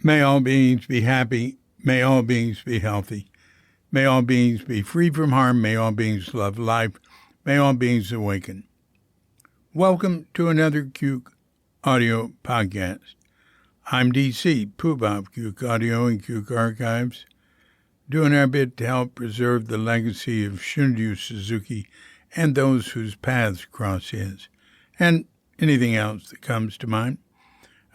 May all beings be happy. May all beings be healthy. May all beings be free from harm. May all beings love life. May all beings awaken. Welcome to another Cuke Audio Podcast. I'm DC, Poobah of Cuke Audio and Cuke Archives, doing our bit to help preserve the legacy of Shunryu Suzuki and those whose paths cross his, and anything else that comes to mind.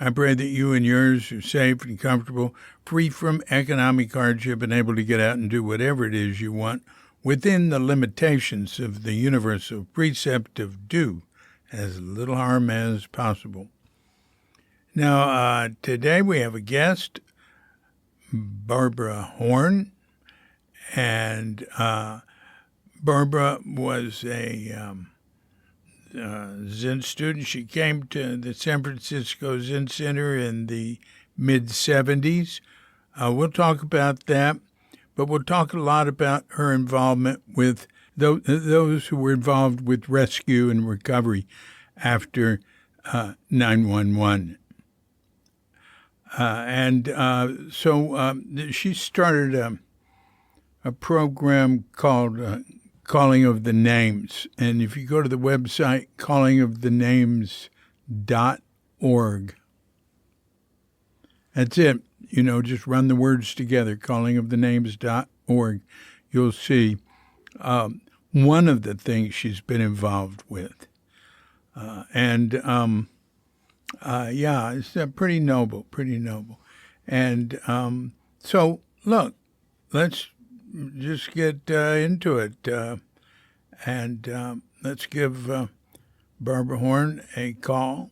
I pray that you and yours are safe and comfortable, free from economic hardship, and able to get out and do whatever it is you want within the limitations of the universal precept of do as little harm as possible. Now, today we have a guest, Barbara Horn, and Barbara was a Zen student. She came to the San Francisco Zen Center in the mid-'70s. We'll talk about that, but we'll talk a lot about her involvement with those who were involved with rescue and recovery after 9/11. So she started a program called Calling of the Names. And if you go to the website, callingofthenames.org, that's it. You know, just run the words together, callingofthenames.org. You'll see one of the things she's been involved with. It's pretty noble. And so, look, let's just get into it, and let's give Barbara Horn a call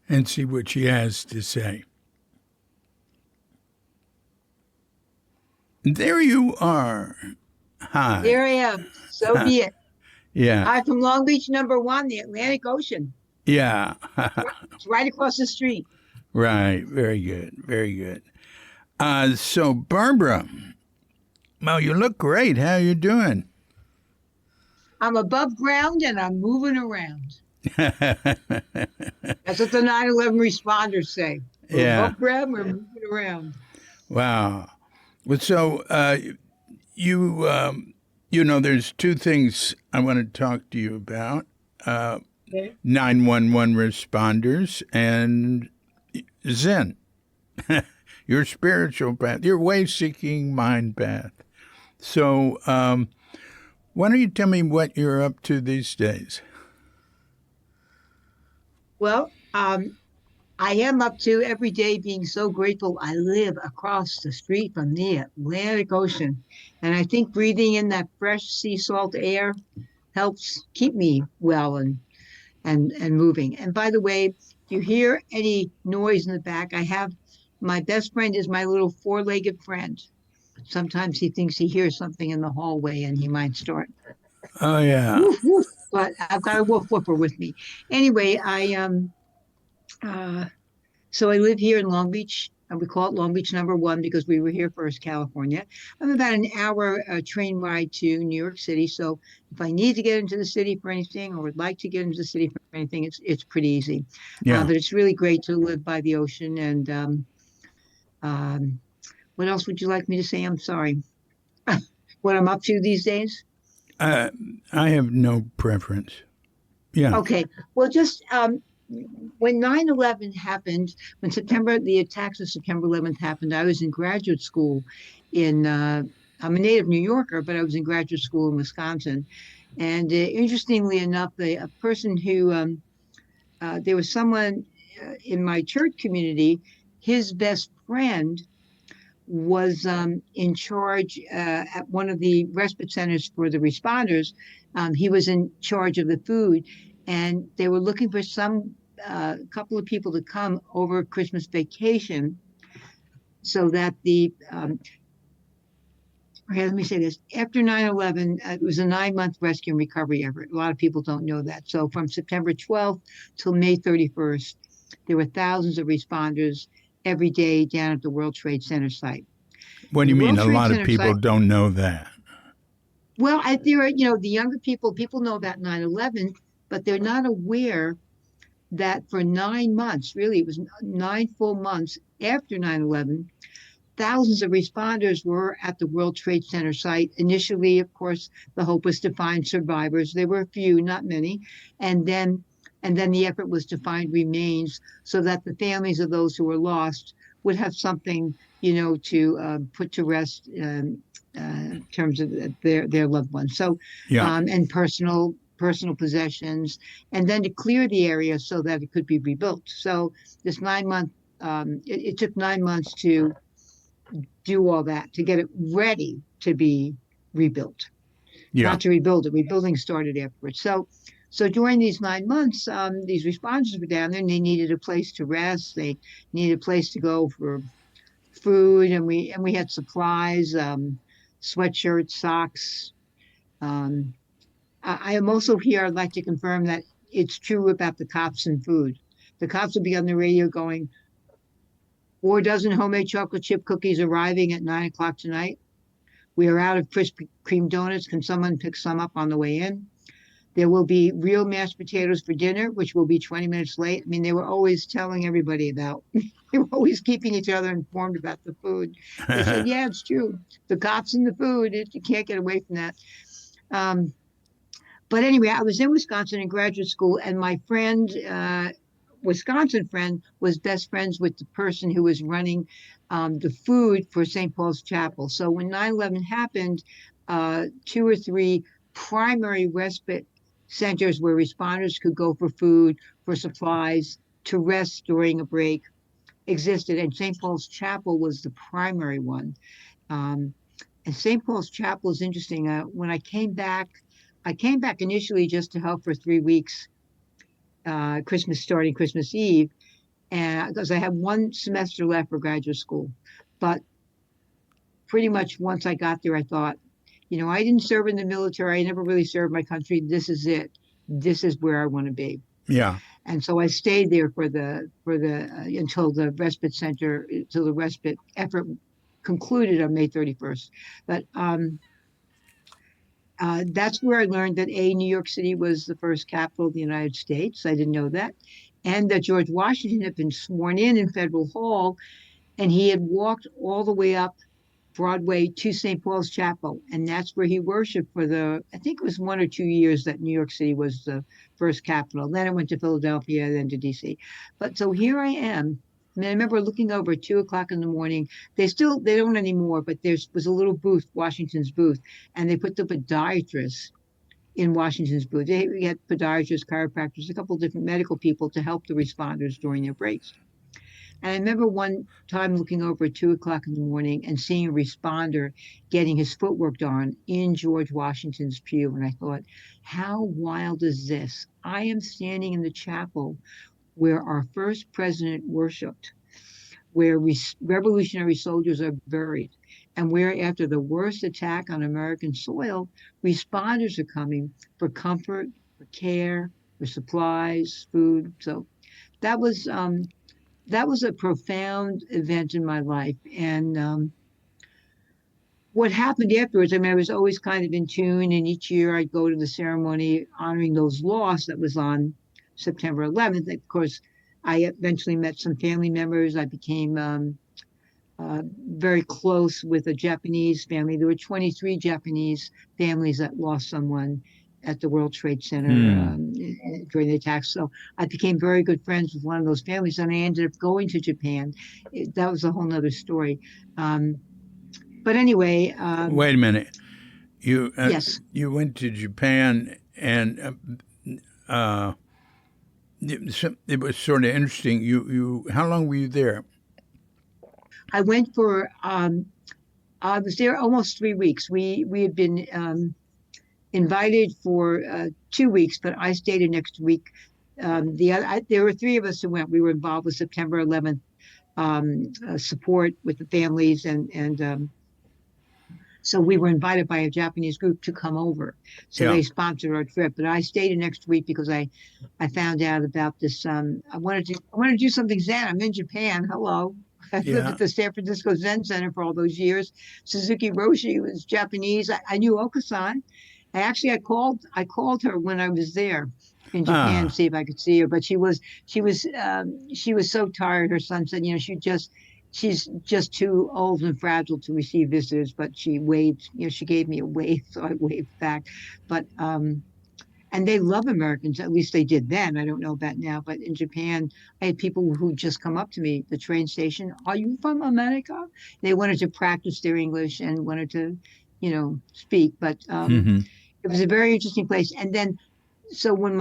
and see what she has to say. There you are. Hi. There I am. So be it. Yeah. Hi from Long Beach, #1, the Atlantic Ocean. Yeah. It's right across the street. Right. Very good. Very good. So, Barbara, well, you look great. How you doing? I'm above ground and I'm moving around. That's what the 9/11 responders say. We're above ground, we're moving around. Wow. Well, so you know, there's two things I want to talk to you about. Okay. 911 responders and Zen, your spiritual path, your way-seeking mind path. So why don't you tell me what you're up to these days? Well, I am up to every day being so grateful I live across the street from the Atlantic Ocean. And I think breathing in that fresh sea salt air helps keep me well and moving. And by the way, if you hear any noise in the back, my best friend is my little four-legged friend. Sometimes he thinks he hears something in the hallway and he might start. Oh, yeah. Woof, woof. But I've got a woof woofer with me. Anyway, so I live here in Long Beach, and we call it Long Beach #1 because we were here first, California. I'm about an hour train ride to New York City. So if I need to get into the city for anything or would like to get into the city for anything, it's pretty easy. Yeah. But it's really great to live by the ocean. And what else would you like me to say? I'm sorry. What I'm up to these days? I have no preference. Yeah. Okay. Well, just when 9/11 happened, when the attacks of September 11th happened, I was in graduate school I'm a native New Yorker, but I was in graduate school in Wisconsin. And interestingly enough, a person who, there was someone in my church community, his best friend was in charge at one of the respite centers for the responders. He was in charge of the food, and they were looking for some couple of people to come over Christmas vacation so that okay, let me say this. After 9/11, it was a 9-month rescue and recovery effort. A lot of people don't know that. So from September 12th till May 31st, there were thousands of responders every day down at the World Trade Center site. What do you mean a lot of people don't know that? Well, there are, the younger people know about 9/11, but they're not aware that for 9 months, really, it was 9 full months after 9/11, thousands of responders were at the World Trade Center site. Initially, of course, the hope was to find survivors. There were a few, not many, and then the effort was to find remains so that the families of those who were lost would have something, to put to rest in terms of their loved ones. So, Yeah. And personal possessions, and then to clear the area so that it could be rebuilt. So this 9 month, it took 9 months to do all that, to get it ready to be rebuilt. Yeah. Not to rebuild it. Rebuilding started afterwards. So during these 9 months, these responders were down there and they needed a place to rest. They needed a place to go for food, and we had supplies, sweatshirts, socks. I am also here. I'd like to confirm that it's true about the cops and food. The cops will be on the radio going, 4 dozen homemade chocolate chip cookies arriving at 9 o'clock tonight. We are out of Krispy Kreme donuts. Can someone pick some up on the way in? There will be real mashed potatoes for dinner, which will be 20 minutes late. I mean, they were always telling everybody about, they were always keeping each other informed about the food. They said, yeah, it's true. The cops and the food, you can't get away from that. But anyway, I was in Wisconsin in graduate school, and my Wisconsin friend, was best friends with the person who was running the food for St. Paul's Chapel. So when 9/11 happened, 2 or 3 primary respite centers where responders could go for food, for supplies, to rest during a break existed. And St. Paul's Chapel was the primary one. And St. Paul's Chapel is interesting. When I came back initially just to help for 3 weeks, starting Christmas Eve, and because I had 1 semester left for graduate school. But pretty much once I got there, I thought, I didn't serve in the military. I never really served my country. This is it. This is where I want to be. Yeah. And so I stayed there until the respite effort concluded on May 31st. But that's where I learned that New York City was the first capital of the United States. I didn't know that. And that George Washington had been sworn in Federal Hall, and he had walked all the way up Broadway to St. Paul's Chapel. And that's where he worshiped for I think it was 1 or 2 years that New York City was the first capital. Then it went to Philadelphia, then to DC. But so here I am. I remember looking over at 2 o'clock in the morning. They don't anymore, but there was a little booth, Washington's booth, and they put the podiatrists in Washington's booth. We had podiatrists, chiropractors, a couple of different medical people to help the responders during their breaks. And I remember one time looking over at 2 o'clock in the morning and seeing a responder getting his foot worked on in George Washington's pew. And I thought, how wild is this? I am standing in the chapel where our first president worshiped, where revolutionary soldiers are buried, and where after the worst attack on American soil, responders are coming for comfort, for care, for supplies, food. So that was a profound event in my life. And what happened afterwards, I was always kind of in tune, and each year I'd go to the ceremony honoring those lost that was on September 11th. Of course, I eventually met some family members. I became very close with a Japanese family. There were 23 Japanese families that lost someone at the World Trade Center during the attacks. So I became very good friends with one of those families, and I ended up going to Japan. That was a whole nother story. But anyway. Wait a minute. Yes. You went to Japan, and it was sort of interesting. How long were you there? I went for, I was there almost 3 weeks. We had been invited for 2 weeks, but I stayed an extra week. There were 3 of us who went. We were involved with September 11th support with the families, and so we were invited by a Japanese group to come over. So they sponsored our trip, but I stayed an extra week because I found out about this. I wanted to do something Zen. I'm in Japan. Hello. I lived at the San Francisco Zen Center for all those years. Suzuki Roshi was Japanese. I knew Okasan. I called her when I was there in Japan to see if I could see her, but she was so tired. Her son said, she's just too old and fragile to receive visitors, but she waved, she gave me a wave, so I waved back. But and they love Americans, at least they did then. I don't know about now, but in Japan, I had people who just come up to me at the train station. Are you from America? They wanted to practice their English and wanted to, speak. But Hmm. it was a very interesting place. And then so when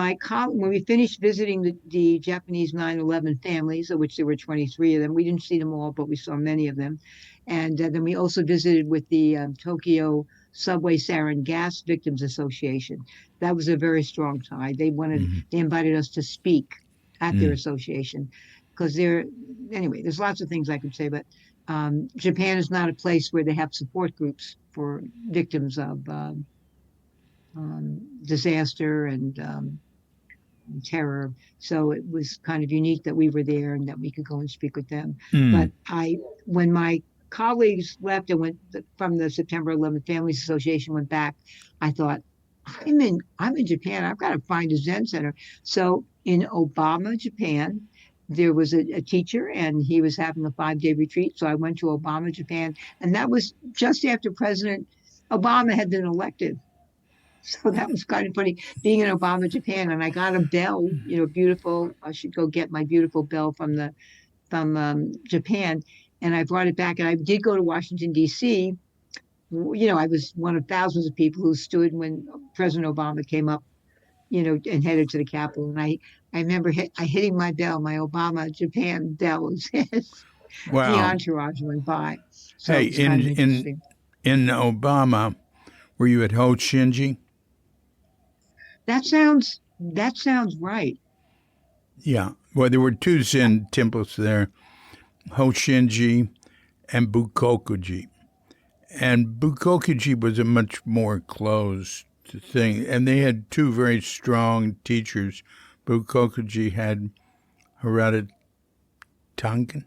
we finished visiting the Japanese 9/11 families, of which there were 23 of them, we didn't see them all, but we saw many of them. And then we also visited with the Tokyo Subway Sarin Gas Victims Association. That was a very strong tie. They invited us to speak at their Hmm. association because anyway, there's lots of things I could say, but Japan is not a place where they have support groups for victims of disaster and terror. So it was kind of unique that we were there and that we could go and speak with them. But Mm. when my colleagues left and went from the September 11th Families Association went back, I thought, I'm in Japan. I've got to find a Zen center. So in Obama, Japan, there was a teacher and he was having a 5-day retreat. So I went to Obama, Japan, and that was just after President Obama had been elected. So that was kind of funny being in Obama, Japan, and I got a bell, beautiful. I should go get my beautiful bell from Japan, and I brought it back. And I did go to Washington D.C. I was one of thousands of people who stood when President Obama came up, and headed to the Capitol. And I remember hitting my bell, my Obama Japan bell, as the Wow. entourage went by. So Hey, it was kind in of in interesting. in Obama, were you at Ho Shinji? That sounds right. Yeah. Well, there were two Zen temples there, Ho Shinji and Bukokuji. And Bukokuji was a much more closed thing. And they had two very strong teachers. Bukokuji had Harada Tangen,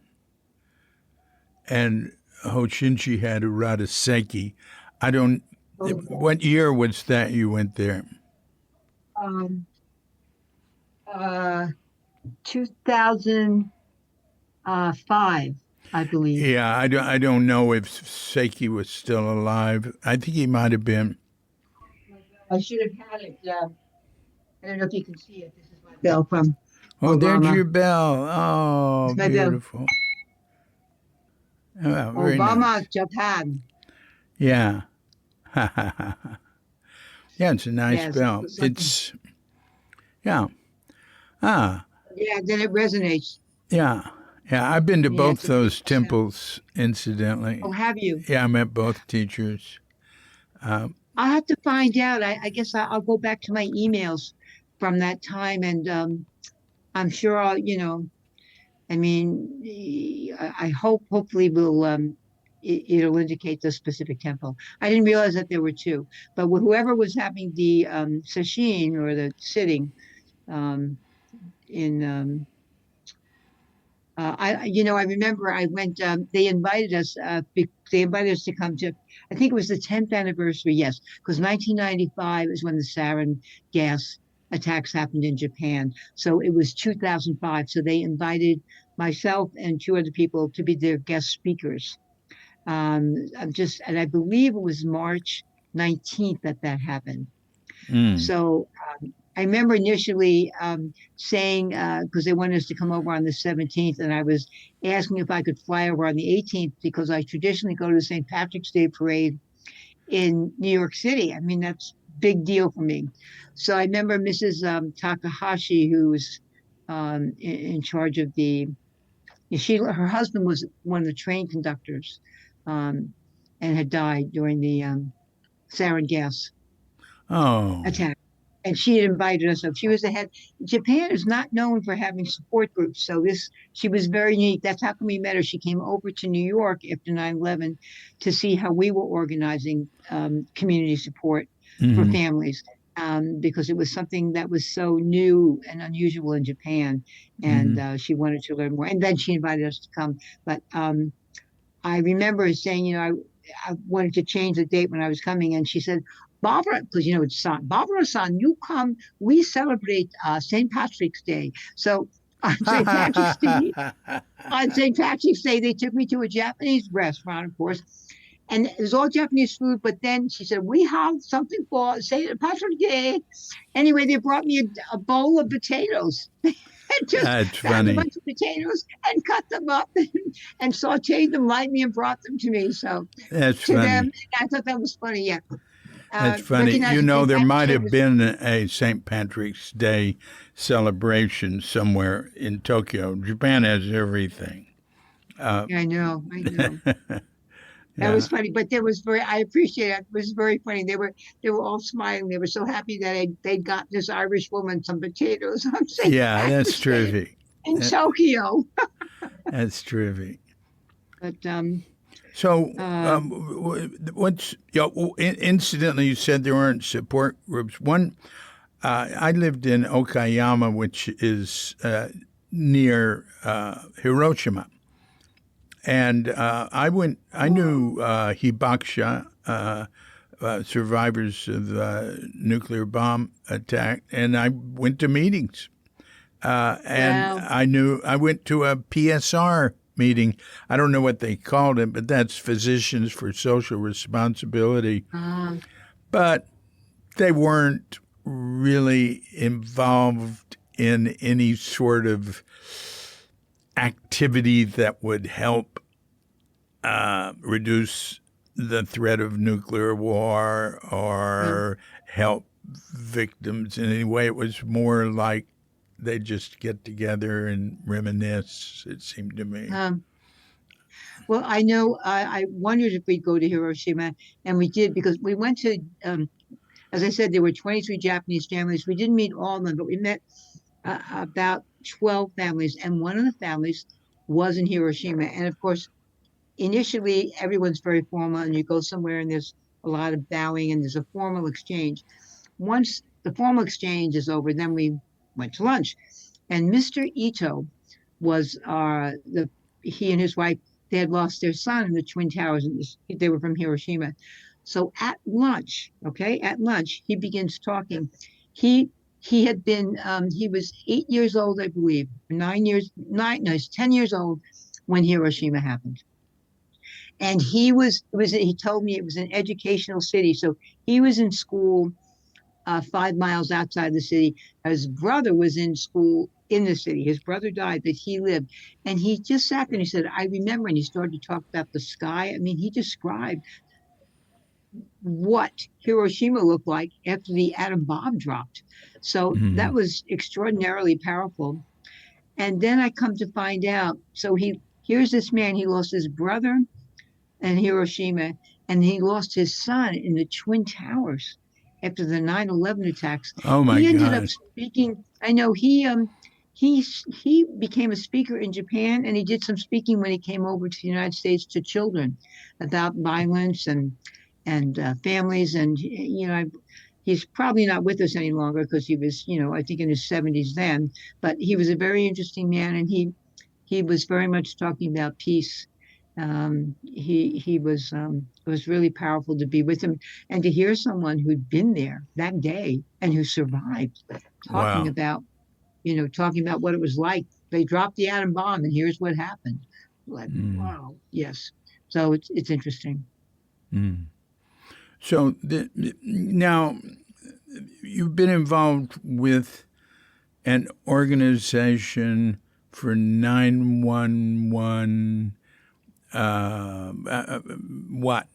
and Hoshinji had Harada Seki. I don't. Oh, What year was that you went there? um, uh, 2005, I believe. Yeah, I don't know if Seki was still alive. I think he might have been. I should have had it. I don't know if you can see it. This is my bell from Oh, there's Obama. your bell. Oh, It's my bell. beautiful. Oh, very Obama, nice. Japan. Yeah. Yeah, it's a nice Yes, bell. it's something. It's, yeah. Ah, Yeah, then it resonates. yeah. Yeah, I've been to Yeah, both it's a big those sound. temples, incidentally. Oh, have you? Yeah, I met both teachers. Um, I'll have to find out. I guess I'll go back to my emails from that time, and I'm sure I mean, I hopefully it'll indicate the specific temple. I didn't realize that there were two, but whoever was having the sesshin or the sitting um, in I remember I went. They invited us. They invited us to come to. I think it was the 10th anniversary. Yes, because 1995 is when the sarin gas attacks happened in Japan. So it was 2005. So they invited myself and two other people to be their guest speakers. And I believe it was March 19th that happened. mm, So I remember initially saying, because they wanted us to come over on the 17th, and I was asking if I could fly over on the 18th because I traditionally go to the St. Patrick's Day parade in New York City. I mean, that's a big deal for me. So I remember Mrs. Takahashi, who was in charge of her husband was one of the train conductors um, and had died during the sarin gas oh, attack. And she had invited us up. She was the head. Japan is not known for having support groups. So she was very unique. That's how come we met her. She came over to New York after 9/11 to see how we were organizing community support for mm, families. Because it was something that was so new and unusual in Japan. And mm, she wanted to learn more. And then she invited us to come. But I remember saying, I wanted to change the date when I was coming, and she said, Barbara, because it's son, Barbara son, you come, we celebrate St. Patrick's Day. So On St. Patrick's Day, on St. Patrick's Day, they took me to a Japanese restaurant, of course, and it was all Japanese food. But then she said, "We have something for St. Patrick's Day." Anyway, they brought me a bowl of potatoes. And just That's found a funny. bunch of potatoes and cut them up and sauteed them lightly and brought them to me. So That's to them, funny. I thought that was funny. Yeah, That's funny. You recognizing know, St. there Patrick's might Day have was. been a St. Patrick's Day celebration somewhere in Tokyo. Japan has everything. Uh, Yeah, I know. That yeah. was funny, but there was very. I appreciate it. It was very funny. They were all smiling. They were so happy that they got this Irish woman some potatoes on St. Yeah, that's Patrick's Day terrific. in That, Tokyo. that's terrific. But So, uh, what's, incidentally, you said there weren't support groups. One, I lived in Okayama, which is near Hiroshima. And I knew hibakusha, survivors of the nuclear bomb attack, and I went to meetings. And well, I went to a PSR meeting. I don't know what they called it, but that's Physicians for Social Responsibility. uh, But they weren't really involved in any sort of activity that would help reduce the threat of nuclear war yeah. or help victims in any way. It was more like they just get together and reminisce, it seemed to me. Um, well, I know. I wondered if we'd go to Hiroshima, and we did because we went to. As I said, there were 23 Japanese families. We didn't meet all of them, but we met about 12 families, and one of the families was in Hiroshima. And of course, initially, everyone's very formal, and you go somewhere, and there's a lot of bowing, and there's a formal exchange. Once the formal exchange is over, then we went to lunch, and Mr. Ito was the he and his wife. They had lost their son in the Twin Towers, and they were from Hiroshima. So at lunch, okay, at lunch, he begins talking. He he had been he was 8 years old, I believe, 9 years, nine, no, he's 10 years old when Hiroshima happened. And he told me it was an educational city. So he was in school 5 miles outside the city. His brother was in school in the city. His brother died, but he lived. And he just sat there and he said, I remember. And he started to talk about the sky. I mean, he described what Hiroshima looked like after the atom bomb dropped. So that Mm. was extraordinarily powerful. And then I come to find out. So here's this man, he lost his brother in Hiroshima, and he lost his son in the Twin Towers after the 9/11 attacks. Oh my He ended up God. speaking. I know he became a speaker in Japan, and he did some speaking when he came over to the United States to children about violence and families. And he's probably not with us any longer because he was, I think in his 70s then. But he was a very interesting man, and he was very much talking about peace. He was it was really powerful to be with him and to hear someone who'd been there that day and who survived talking Wow. about talking about what it was like. They dropped the atom bomb and here's what happened. Like, Mm. wow, yes. So it's interesting. Mm. So now you've been involved with an organization for 911. What?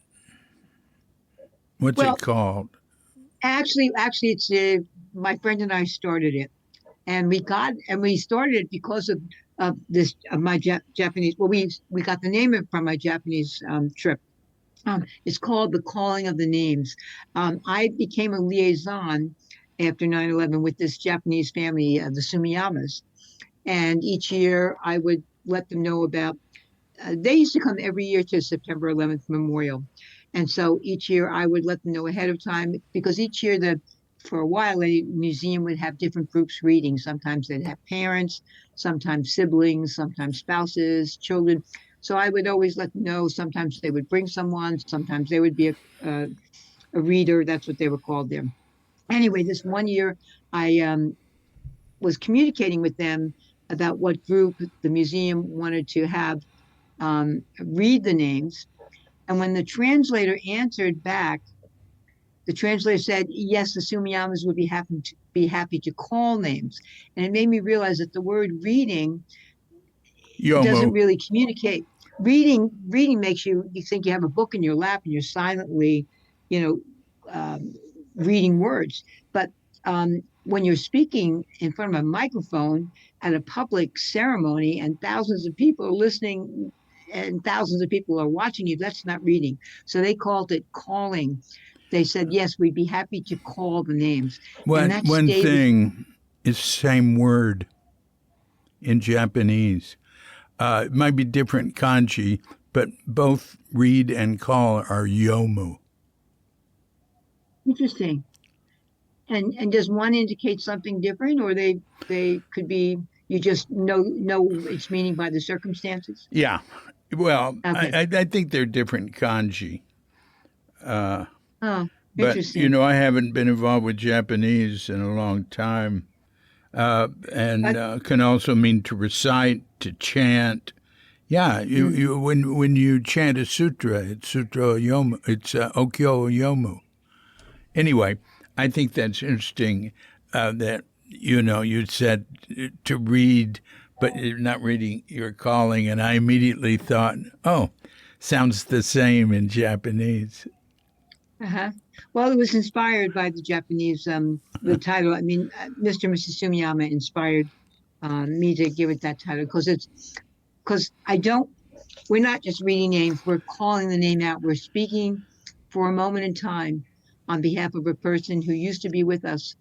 What's it Well, called? actually, it's my friend and I started it, and we started it because of this of my Japanese. Well, we got the name of it from my Japanese trip. It's called The Calling of the Names. I became a liaison after 9/11 with this Japanese family, the Sumiyamas, and each year I would let them know about. They used to come every year to September 11th Memorial, and so each year I would let them know ahead of time because each year for a while a museum would have different groups reading. Sometimes they'd have parents, sometimes siblings, sometimes spouses, children. So I would always let them know. Sometimes they would bring someone. Sometimes they would be a reader. That's what they were called there. Anyway, this one year I was communicating with them about what group the museum wanted to have read the names. And when the translator answered back, the translator said, yes, the Sumiyamas would be happy to call names. And it made me realize that the word reading doesn't Yomo. really communicate. Reading makes you think you have a book in your lap and you're silently, you know, reading words. But when you're speaking in front of a microphone at a public ceremony and thousands of people are listening and thousands of people are watching you, that's not reading. So they called it calling. They said, yes, we'd be happy to call the names. And that One stayed with me. thing is same word in Japanese. It might be different kanji, but both read and call are yomu. Interesting. And does one indicate something different, or they could be you just know its meaning by the circumstances? Yeah. Well, Okay. I think they're different kanji. Oh, But, interesting. I haven't been involved with Japanese in a long time. And I, can also mean to recite, to chant. Yeah, mm, when you chant a sutra, it's sutra yomu, it's okyo yomu. Anyway, I think that's interesting that you said to read, but you're not reading, you're calling, and I immediately thought, oh, sounds the same in Japanese. uh-huh. Well, it was inspired by the Japanese. The title. I mean, Mr. and Mrs. Sumiyama inspired me to give it that title because I don't. We're not just reading names. We're calling the name out. We're speaking for a moment in time on behalf of a person who used to be with us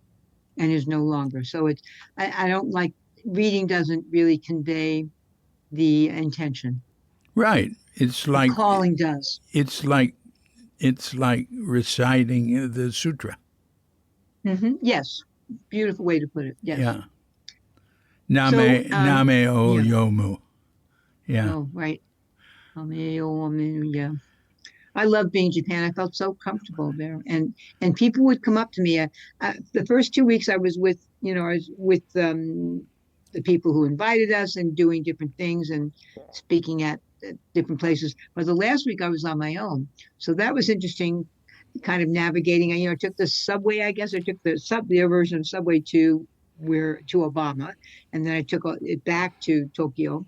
and is no longer. So I don't like reading doesn't really convey the intention. Right. The calling does. It's like it's like reciting the sutra. Yes, beautiful way to put it. Yes. Yeah. So Name o yeah. yomu. Yeah. Oh, right. Yeah. I love being in Japan. I felt so comfortable there, and people would come up to me. The first 2 weeks I was with, I was with the people who invited us and doing different things and speaking at different places. But the last week I was on my own, so that was interesting, kind of navigating. I took the subway. I guess I took the version of subway to Obama, and then I took it back to Tokyo.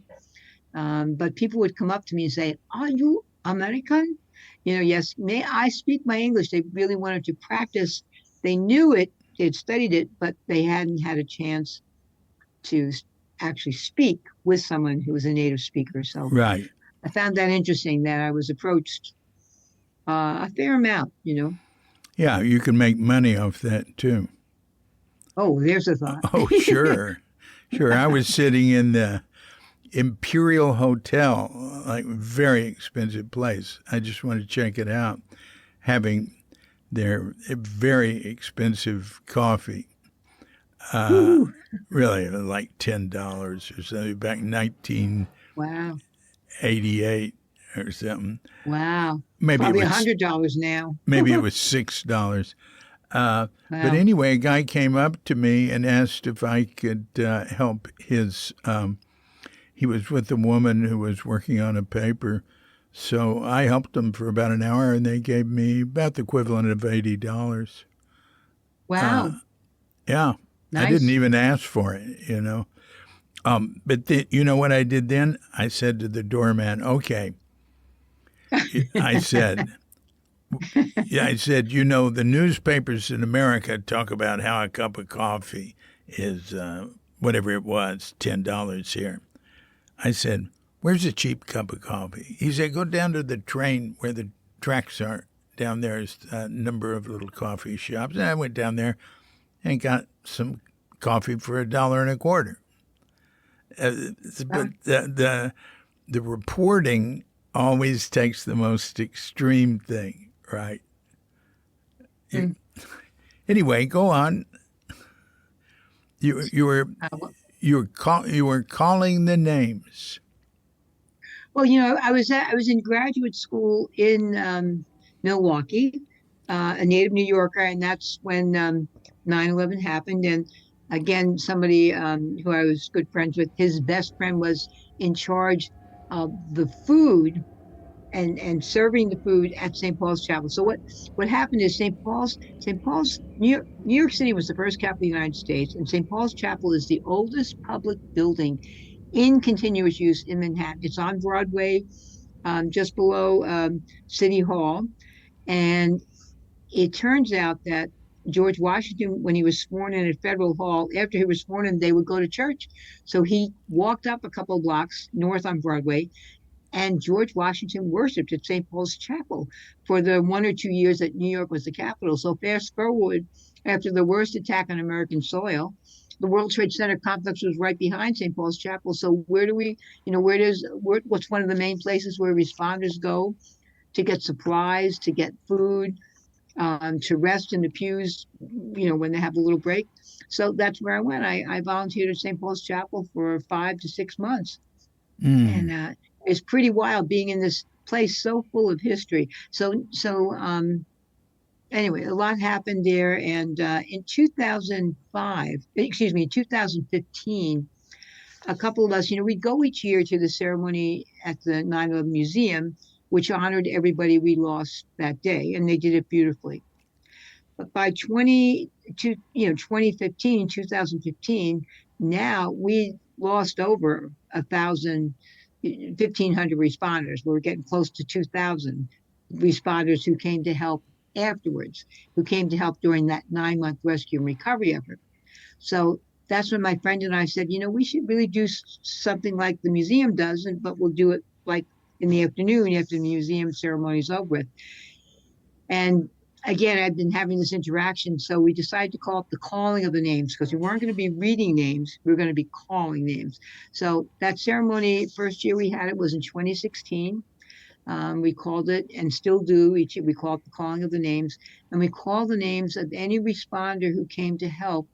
But people would come up to me and say, "Are you American?" Yes, may I speak my English? They really wanted to practice. They knew it, they'd studied it, but they hadn't had a chance to actually speak with someone who was a native speaker. So Right. I found that interesting that I was approached a fair amount. Yeah, you can make money off that too. Oh, there's a thought. Oh, sure. Sure. I was sitting in the Imperial Hotel, like very expensive place. I just want to check it out, having their very expensive coffee. Really, like $10 or something back in Wow. 1988 or something. Wow. Maybe it Probably was $100 now. maybe it was $6. But Wow. anyway, a guy came up to me and asked if I could help his. He was with a woman who was working on a paper, so I helped them for about an hour, and they gave me about the equivalent of $80. Wow. Yeah, I didn't Nice. even ask for it. But you know what I did then? I said to the doorman, "Okay," I said. Yeah, I said, the newspapers in America talk about how a cup of coffee is whatever it was, $10 here. I said, "Where's a cheap cup of coffee?" He said, "Go down to the train where the tracks are. Down there is a number of little coffee shops." And I went down there and got some coffee for $1.25. Wow. But the reporting always takes the most extreme thing, right? Mm. Anyway, go on. You were Well, you were calling the names. I was in graduate school in Milwaukee, a native New Yorker, and that's when 9/11 happened. And again, somebody who I was good friends with, his best friend was in charge of the food and serving the food at St. Paul's Chapel. So what happened is St. Paul's New York City was the first capital of the United States, and St. Paul's Chapel is the oldest public building in continuous use in Manhattan. It's on Broadway, just below City Hall, and it turns out that George Washington, when he was sworn in at Federal Hall, after he was sworn in, they would go to church. So he walked up a couple of blocks north on Broadway, and George Washington worshipped at St. Paul's Chapel for the 1 or 2 years that New York was the capital. So fast forward, after the worst attack on American soil, the World Trade Center complex was right behind St. Paul's Chapel. So where do we, what's one of the main places where responders go to get supplies, to get food, to rest in the pews, when they have a little break. So that's where I went. I volunteered at St. Paul's Chapel for 5 to 6 months. And Mm. it's pretty wild being in this place so full of history. Anyway, a lot happened there. And in 2015, a couple of us, we'd go each year to the ceremony at the 9/11 Museum, which honored everybody we lost that day, and they did it beautifully. But by 2015, now we lost over 1,500 responders. We're getting close to 2,000 responders who came to help afterwards, who came to help during that 9-month rescue and recovery effort. So that's when my friend and I said, we should really do something like the museum does, but we'll do it like in the afternoon after the museum ceremony is over with. And again, I've been having this interaction. So we decided to call it the calling of the names, because we weren't going to be reading names. We were going to be calling names. So that ceremony, first year we had it was in 2016. We called it, and still do, each year we call it the calling of the names. And we call the names of any responder who came to help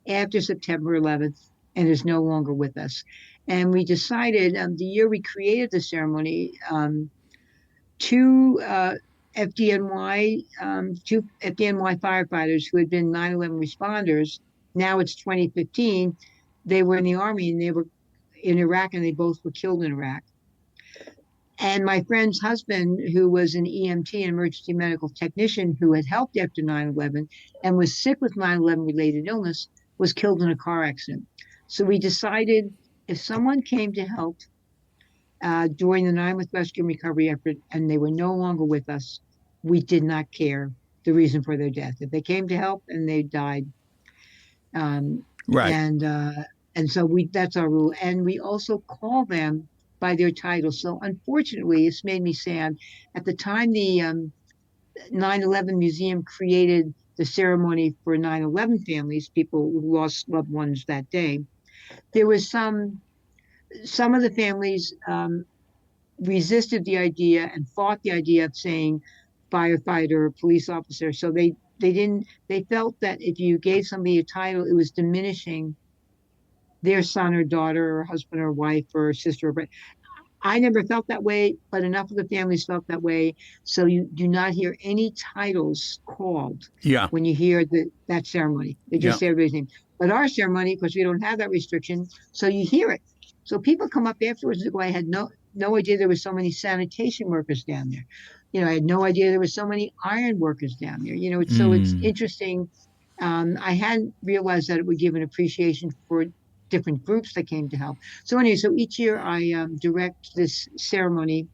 after September 11th and is no longer with us. And we decided the year we created the ceremony, two FDNY firefighters who had been 9/11 responders. Now it's 2015. They were in the Army and they were in Iraq, and they both were killed in Iraq. And my friend's husband, who was an EMT, an emergency medical technician, who had helped after 9/11 and was sick with 9/11 related illness, was killed in a car accident. So we decided if someone came to help during the 9/11 rescue and recovery effort and they were no longer with us, we did not care the reason for their death. If they came to help and they died, Right. and so that's our rule. And we also call them by their title. So unfortunately, it's made me sad. At the time the 9/11 Museum created the ceremony for 9/11 families, people who lost loved ones that day, there was some of the families resisted the idea and fought the idea of saying firefighter or police officer. So they felt that if you gave somebody a title, it was diminishing their son or daughter or husband or wife or sister. But I never felt that way, but enough of the families felt that way. So you do not hear any titles called Yeah. when you hear that ceremony. They just Yeah. say everybody's name. But our ceremony, because we don't have that restriction, so you hear it. So people come up afterwards and go, I had no idea there were so many sanitation workers down there. I had no idea there were so many iron workers down there. It's interesting. I hadn't realized that it would give an appreciation for different groups that came to help. So anyway, so each year I direct this ceremony.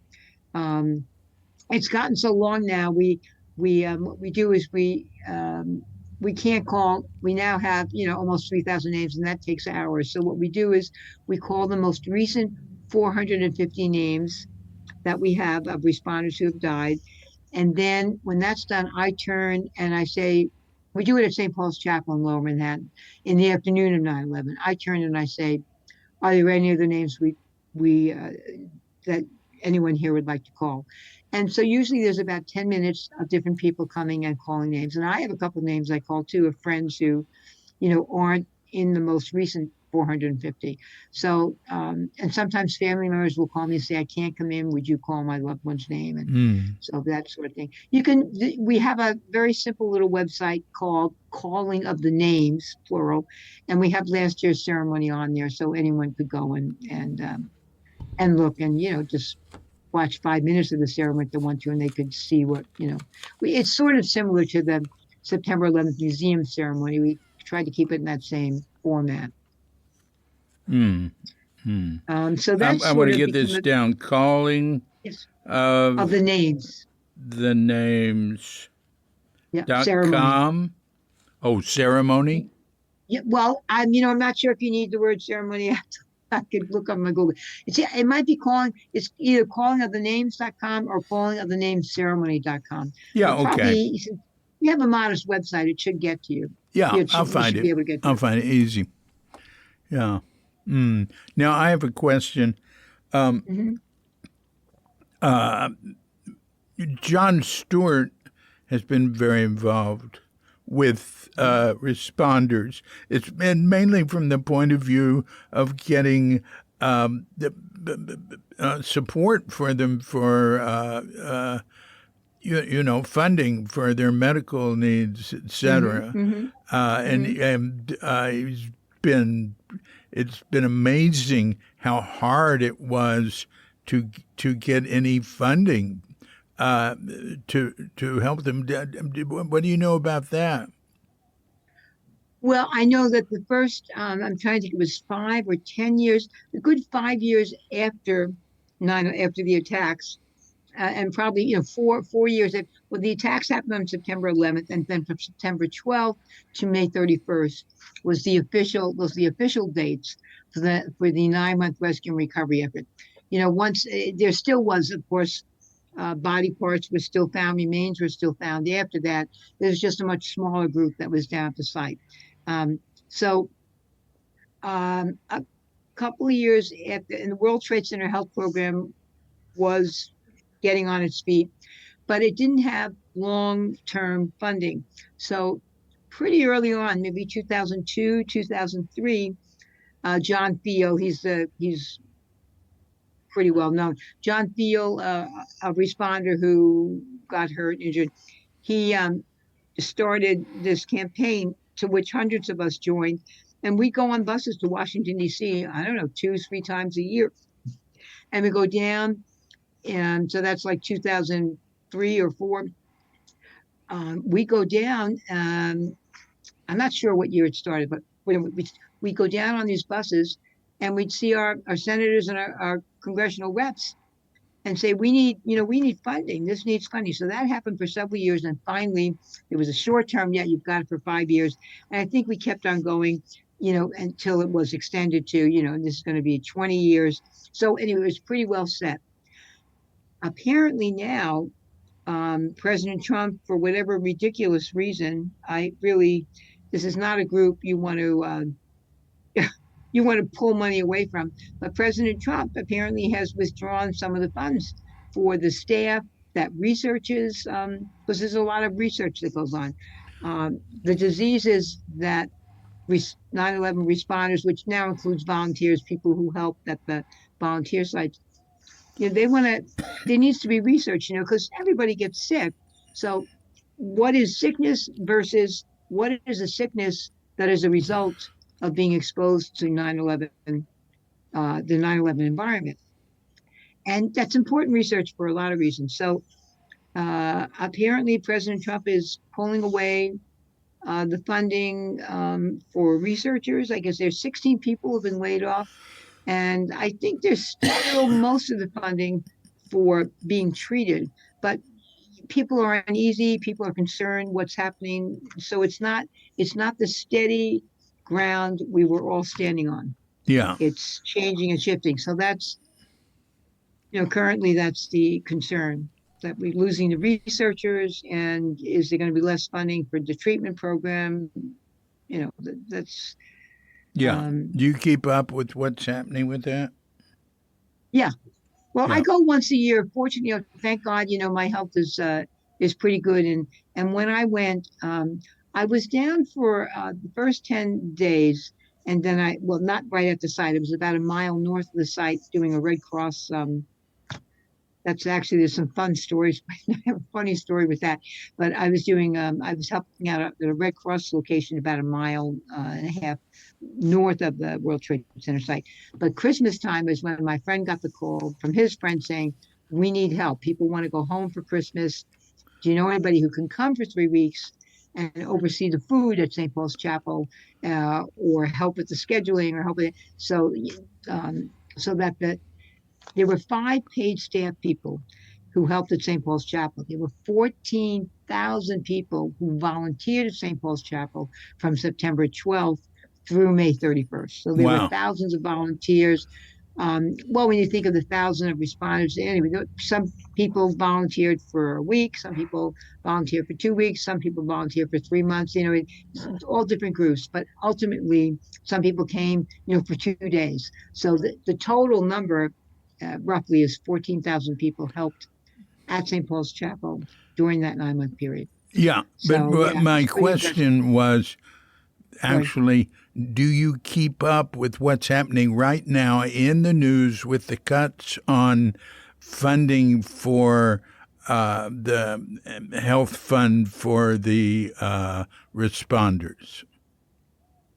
It's gotten so long now. What we do is we can't call. We now have almost 3,000 names, and that takes hours. So what we do is we call the most recent 450 names that we have of responders who have died, and then when that's done, I turn and I say, we do it at St. Paul's Chapel in Lower Manhattan in the afternoon of 9/11. I turn and I say, are there any other names we that anyone here would like to call? And so usually there's about 10 minutes of different people coming and calling names. And I have a couple of names I call too of friends who, aren't in the most recent 450. So, and sometimes family members will call me and say, I can't come in. Would you call my loved one's name? And so that sort of thing. We have a very simple little website called Calling of the Names, plural. And we have last year's ceremony on there. So anyone could go and look and, just watch 5 minutes of the ceremony if they want to, and they could see it's sort of similar to the September 11th museum ceremony. We tried to keep it in that same format. So that's I want to get this down. Calling of the names. The names. Yeah. .com. Oh, ceremony. Yeah. Well, I'm not sure if you need the word ceremony. I could look up my Google. It might be it's either callingofthenames.com or callingofthenameceremony.com. Yeah. Okay. Probably, you have a modest website. It should get to you. Yeah, I'll find it. I'll find it easy. Yeah. Now I have a question. John Stewart has been very involved with responders. It's been mainly from the point of view of getting support for them for funding for their medical needs, etc. It's been amazing how hard it was to get any funding to help them. What do you know about that? Well, I know that the first, I'm trying to think, it was 5 or 10 years, a good 5 years after the attacks, and probably 4 years. The attacks happened on September 11th, and then from September 12th to May 31st was the official dates for the 9-month rescue and recovery effort. Once there still was, of course, body parts were still found, remains were still found. After that, there's just a much smaller group that was down at the site. So a couple of years after, and the World Trade Center Health Program was getting on its feet, but it didn't have long-term funding. So pretty early on, maybe 2002, 2003, John Theo, he's pretty well known. John Theo, a responder who got hurt, injured, he started this campaign to which hundreds of us joined. And we go on buses to Washington, D.C., 2-3 times a year. And we go down, and so that's like 2003 or 4. We go down, I'm not sure what year it started, but we go down on these buses, and we'd see our senators and our congressional reps and say, we need funding. This needs funding. So that happened for several years. And finally, it was a short term, yet you've got it for 5 years. And I think we kept on going, until it was extended to, this is going to be 20 years. So anyway, it was pretty well set. Apparently now, President Trump, for whatever ridiculous reason, this is not a group you want to pull money away from. But President Trump apparently has withdrawn some of the funds for the staff that researches, because there's a lot of research that goes on. The diseases that 9/11 responders, which now includes volunteers, people who help at the volunteer sites, there needs to be research, because everybody gets sick. So what is sickness versus what is a sickness that is a result of being exposed to 9/11, the 9/11 environment? And that's important research for a lot of reasons. So apparently President Trump is pulling away the funding for researchers. I guess there's 16 people who have been laid off. And I think there's still most of the funding for being treated. But people are uneasy. People are concerned what's happening. So it's not the steady ground we were all standing on. Yeah. It's changing and shifting. So that's, currently that's the concern, that we're losing the researchers, and is there going to be less funding for the treatment program? That's. Yeah. Do you keep up with what's happening with that? Yeah. Well, yeah. I go once a year. Fortunately, thank God, my health is pretty good. And when I went, I was down for the first 10 days, And then not right at the site. It was about a mile north of the site doing a Red Cross. That's actually, there's some fun stories. I have a funny story with that. But I was helping out at a Red Cross location about a mile and a half north of the World Trade Center site. But Christmas time is when my friend got the call from his friend saying, we need help. People want to go home for Christmas. Do you know anybody who can come for 3 weeks and oversee the food at St. Paul's Chapel, or help with the scheduling, or help with it? So that there were 5 paid staff people who helped at St. Paul's Chapel. There were 14,000 people who volunteered at St. Paul's Chapel from September 12th through May 31st. So there were thousands of volunteers. Well, when you think of the thousands of responders, anyway, some people volunteered for a week, some people volunteered for 2 weeks, some people volunteered for 3 months, it's all different groups. But ultimately, some people came, for 2 days. So the total number roughly is 14,000 people helped at St. Paul's Chapel during that 9-month period. Yeah, but my question was actually, do you keep up with what's happening right now in the news with the cuts on funding for the health fund for the responders?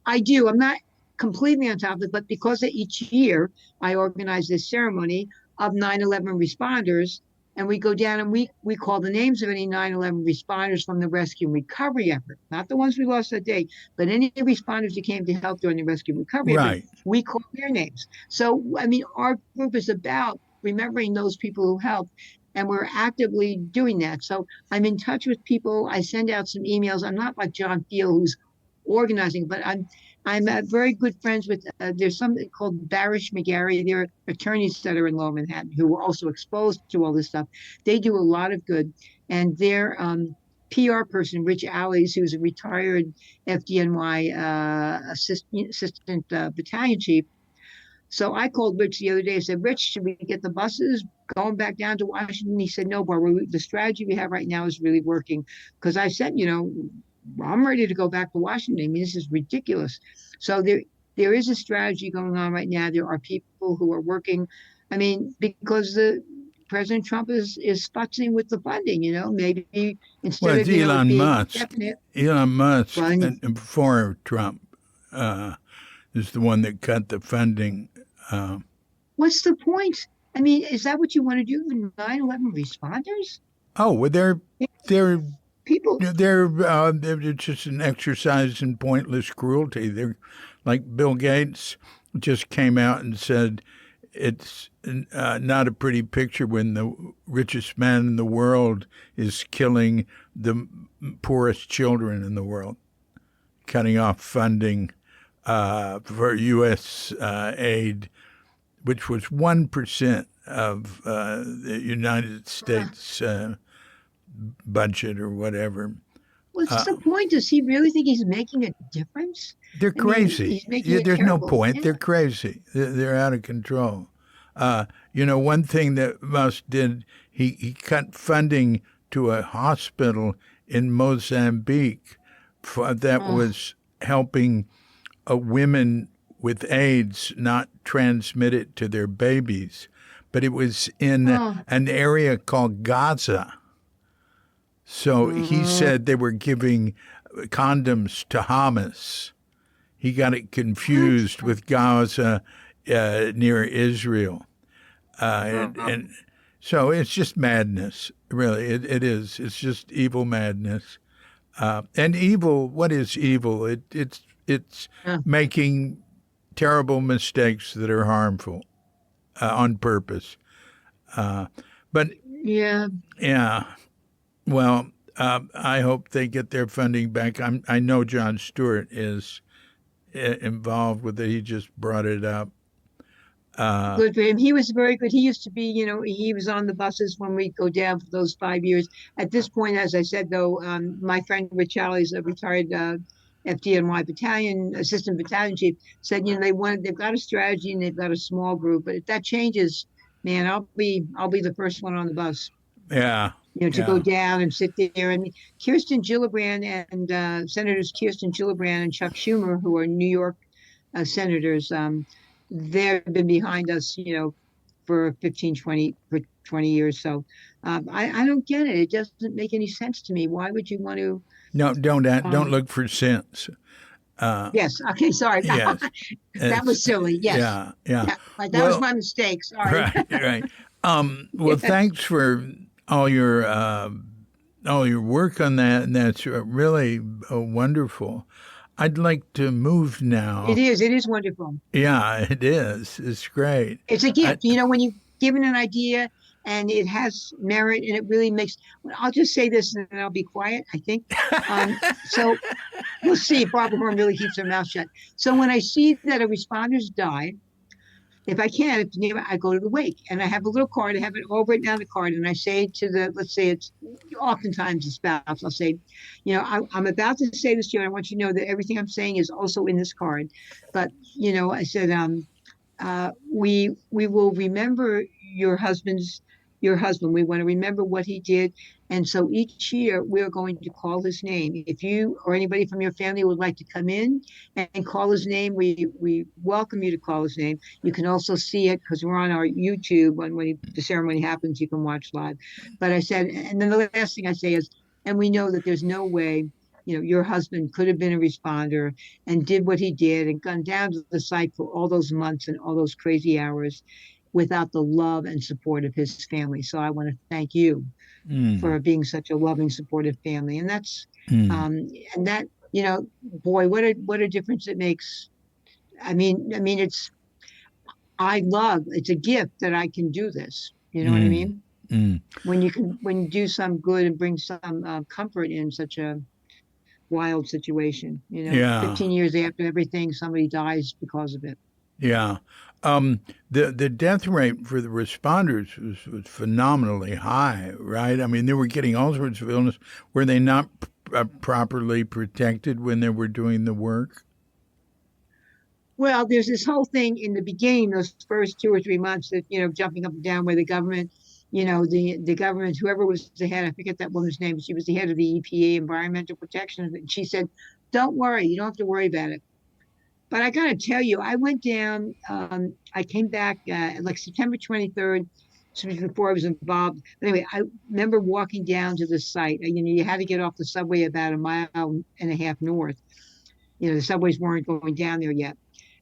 I do. I'm not completely on top of it, but because each year I organize this ceremony of 9/11 responders, and we go down and we call the names of any 9/11 responders from the rescue and recovery effort, not the ones we lost that day, but any responders who came to help during the rescue and recovery effort, we call their names. So, our group is about remembering those people who helped, and we're actively doing that. So I'm in touch with people. I send out some emails. I'm not like John Thiel, who's organizing, but I'm very good friends with, there's something called Barish McGarry. They're attorneys that are in Lower Manhattan who were also exposed to all this stuff. They do a lot of good. And their PR person, Rich Allies, who's a retired FDNY assistant battalion chief. So I called Rich the other day and said, Rich, should we get the buses going back down to Washington? He said, no, Barr, the strategy we have right now is really working. Because I said, I'm ready to go back to Washington. this is ridiculous. So there is a strategy going on right now. There are people who are working. Because President Trump is futzing with the funding. Maybe instead of Elon being Musk. definite. Elon Musk, before Trump, is the one that cut the funding. What's the point? Is that what you want to do with 9/11 responders? Oh, well, they're people. They're just an exercise in pointless cruelty. They're like Bill Gates just came out and said it's not a pretty picture when the richest man in the world is killing the poorest children in the world, cutting off funding for U.S. aid, which was 1% of the United States budget or whatever. What's the point? Does he really think he's making a difference? They're crazy. There's no point. They're crazy. They're out of control. One thing that Musk did, he cut funding to a hospital in Mozambique that was helping women with AIDS not transmit it to their babies. But it was in an area called Gaza. So he said they were giving condoms to Hamas. He got it confused with Gaza near Israel. And so it's just madness, really. It is. It's just evil madness. And evil, what is evil? It's making terrible mistakes that are harmful on purpose. But yeah. Well, I hope they get their funding back. I know Jon Stewart is involved with it. He just brought it up. Good for him. He was very good. He used to be, he was on the buses when we go down for those 5 years. At this point, as I said, though, my friend Rich Charlie is a retired FDNY battalion, assistant battalion chief, said, they've got a strategy and they've got a small group. But if that changes, man, I'll be the first one on the bus. Yeah. To go down and sit there. Kirsten Gillibrand and Senators Kirsten Gillibrand and Chuck Schumer, who are New York senators. They've been behind us, for 20 years. So I don't get it. It doesn't make any sense to me. Why would you want to? No, don't Um, look for sense. yes. Okay. Sorry. Yes, That it's was silly. Yes. yeah, yeah. Yeah. That was Well, my mistake. Sorry. right, right. Well, Yes. thanks for all your uh, all your work on that, and that's really wonderful. I'd like to move It now. is. It is wonderful. Yeah, it is. It's great. It's a I, gift. When you given an idea and it has merit and it really makes. I'll just say this and then I'll be quiet. I think. So we'll see if Barbara Horn really keeps her mouth shut. So when I see that a responder's died, if I can, if near, I go to the wake and I have a little card. I have it all written down the card, and I say to let's say it's oftentimes the spouse. I'll say, I'm about to say this to you. And I want you to know that everything I'm saying is also in this card. But I said, we will remember your husband. We want to remember what he did, and so each year we're going to call his name. If you or anybody from your family would like to come in and call his name, we welcome you to call his name. You can also see it because we're on our YouTube. When the ceremony happens, you can watch live. But I said, and then the last thing I say is, and we know that there's no way your husband could have been a responder and did what he did and gone down to the site for all those months and all those crazy hours without the love and support of his family. So I want to thank you mm, for being such a loving, supportive family. And that's, mm, and that, boy, what a difference it makes. It's a gift that I can do this. You know what I mm, mean? mm. When you do some good and bring some comfort in such a wild situation. Yeah, 15 years after everything, somebody dies because of it. yeah. The death rate for the responders was phenomenally high, right? I mean, they were getting all sorts of illness. Were they not properly protected when they were doing the work? Well, there's this whole thing in the beginning, those first 2 or 3 months that, jumping up and down where the government, the government, whoever was the head, I forget that woman's name, she was the head of the EPA, Environmental Protection. And she said, don't worry, you don't have to worry about it. But I got to tell you, I went down, I came back like September 23rd, so before I was involved. But anyway, I remember walking down to the site. You had to get off the subway about a mile and a half north. The subways weren't going down there yet.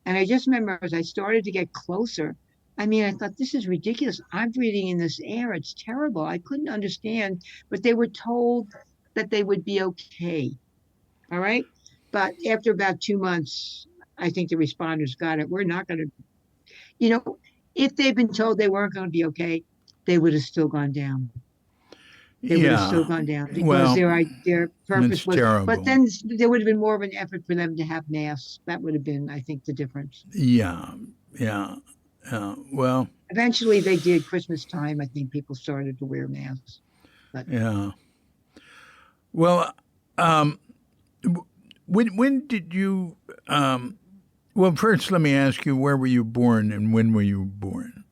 And I just remember as I started to get closer, I thought, this is ridiculous. I'm breathing in this air. It's terrible. I couldn't understand, but they were told that they would be okay. All right. But after about 2 months, I think the responders got it. We're not going to, you know, if they'd been told they weren't going to be okay, they would have still gone down. They would have still Yeah. gone down because Well, their it's purpose was. But terrible. then there would have been more of an effort for them to have masks. That would have been, I think, the difference. Yeah. Yeah. Well, Eventually, they did. Christmas time, I think people started to wear masks. But yeah. Well, um, when did you? Well, first, let me ask you, where were you born and when were you born?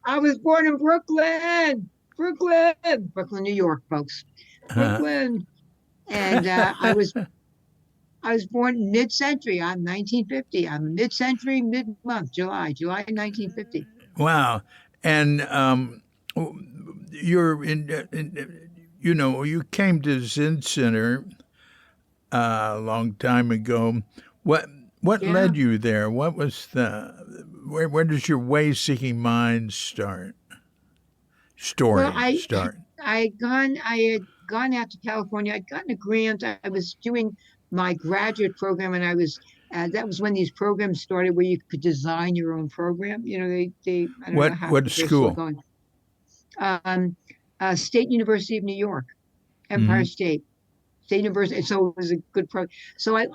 I was born in Brooklyn, New York, folks. Brooklyn, and I was born mid-century. I'm 1950. I'm mid-century, mid-month, July 1950. Wow. And you're you came to Zen Center a long time ago. What Yeah. led you there? What was where does your way-seeking mind start? Well, Story start. I had gone out to California. I'd gotten a grant. I was doing my graduate program, and that was when these programs started, where you could design your own program. They I don't know how What if they're still school? going. Um, State University of New York, Empire Hmm. State University. So it was a good program. So I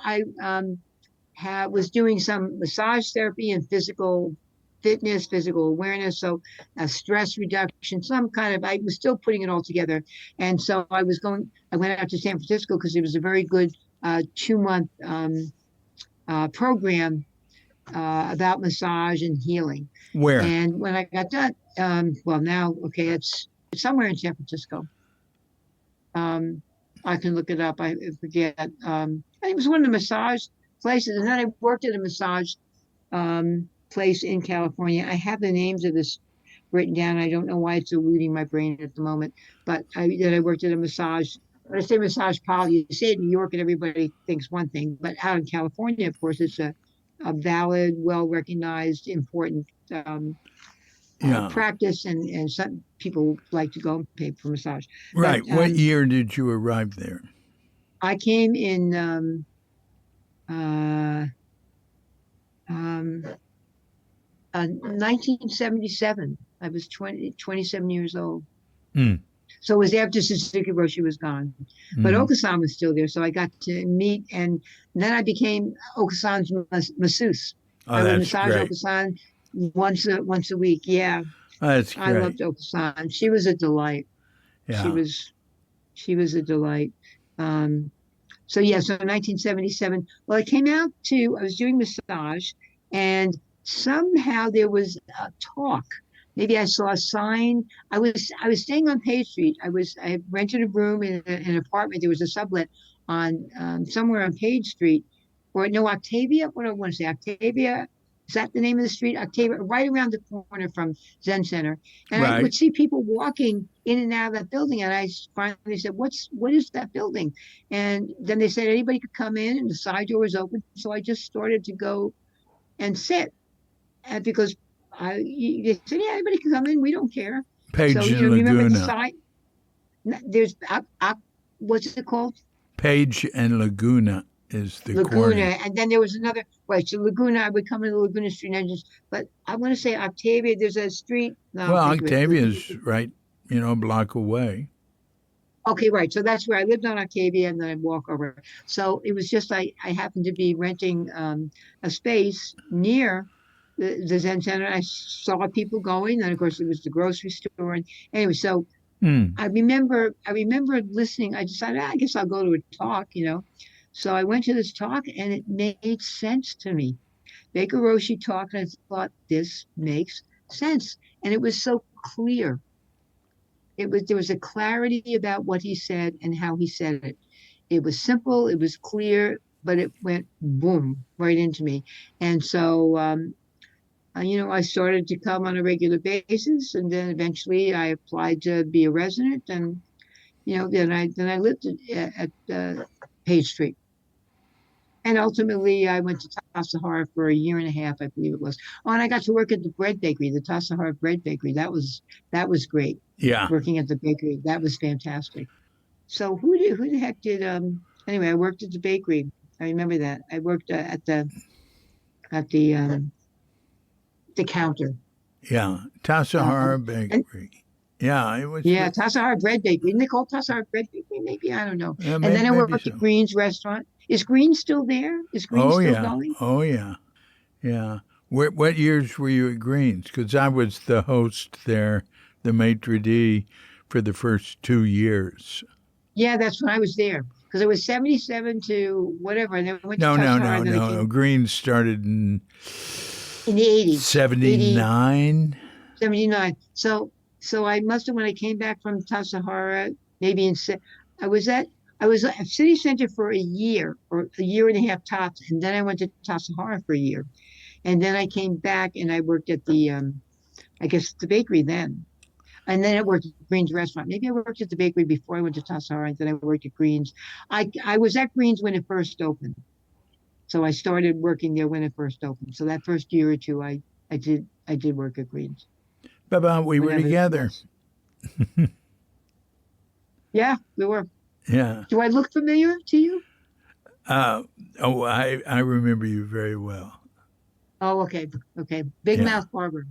was doing some massage therapy and physical fitness, physical awareness, so stress reduction, some kind of. I was still putting it all together, and so I went out to San Francisco because it was a very good 2 month program about massage and healing. Where? And when I got done, well, now okay, it's somewhere in San Francisco. Um, I can look it up. I forget. I think it was one of the massage places. And then I worked at a massage place in California. I have the names of this written down. I don't know why it's eluding my brain at the moment, but I worked at a massage. When I say massage parlor, you say it in New York and everybody thinks one thing, but out in California, of course, it's a valid, well recognized, important Yeah. practice, and some people like to go and pay for massage. But Right. What year did you arrive there? I came in uh, um, 1977. I was 27 years old. Mm. So it was after Suzuki Roshi was gone. But Okasan was still there. So I got to meet, and then I became Okasan's masseuse. Oh, I would that's massage great. Okasan once a week. Yeah. Oh, that's I great. loved Okasan. She was a delight. She Yeah. was a delight. So yeah, so 1977. Well, I was doing massage, and somehow there was a talk. Maybe I saw a sign. I was staying on Page Street. I had rented a room in an apartment. There was a sublet on somewhere on Page Street, or no, Octavia. What do I want to say? Octavia. Is that the name of the street? Octavia, right around the corner from Zen Center. And I Right. would see people walking in and out of that building. And I finally said, what is that building? And then they said anybody could come in and the side door was open. So I just started to go and sit. And because they said, yeah, anybody can come in. We don't care. Page So, and remember the Laguna. side, there's, what's it called? Page and Laguna is the Laguna, corner. and then there was another. Right, so Laguna, I would come into Laguna Street Engines, but I want to say Octavia. There's a street. No, Well, think of it. Octavia's right, a block away. Okay, right. So that's where I lived on Octavia, and then I'd walk over. So it was just I happened to be renting a space near the Zen Center. I saw people going, and of course it was the grocery store. And anyway, so Mm. I remember listening. I decided, I guess I'll go to a talk. So I went to this talk, and it made sense to me. Baker Roshi talked, and I thought this makes sense, and it was so clear. There was a clarity about what he said and how he said it. It was simple, it was clear, but it went boom right into me. And so I started to come on a regular basis, and then eventually I applied to be a resident, and then I lived at Page Street. And ultimately, I went to Tassajara for a year and a half, I believe it was. Oh, and I got to work at the bread bakery, the Tassajara bread bakery. That was great. Yeah. Working at the bakery, that was fantastic. So who the heck did? Anyway, I worked at the bakery. I remember that. I worked at the counter. Yeah. Tassajara Bakery. Yeah, it was. Yeah, Tassajara bread bakery. Isn't it called Tassajara bread bakery? Maybe, I don't know. And maybe, then I worked so. at Green's restaurant. Is Green still there? Is Green still going? Oh, yeah. Yeah. What years were you at Green's? Because I was the host there, the maitre d', for the first 2 years. Yeah, that's when I was there. Because it was 77 to whatever. And then I went to Tassajara. No. Green's started in the 80s. 79. 79. So I must have, when I came back from Tassajara, maybe I was at City Center for a year or a year and a half tops, and then I went to Tassajara for a year, and then I came back and I worked at the bakery then, and then I worked at Green's restaurant. Maybe I worked at the bakery before I went to Tassajara, and then I worked at Green's. I was at Green's when it first opened, so I started working there when it first opened. So that first year or two, I did work at Green's. But we were together. Yeah, we were. Yeah. Do I look familiar to you? I remember you very well. Oh, okay. Big Mouth Barber.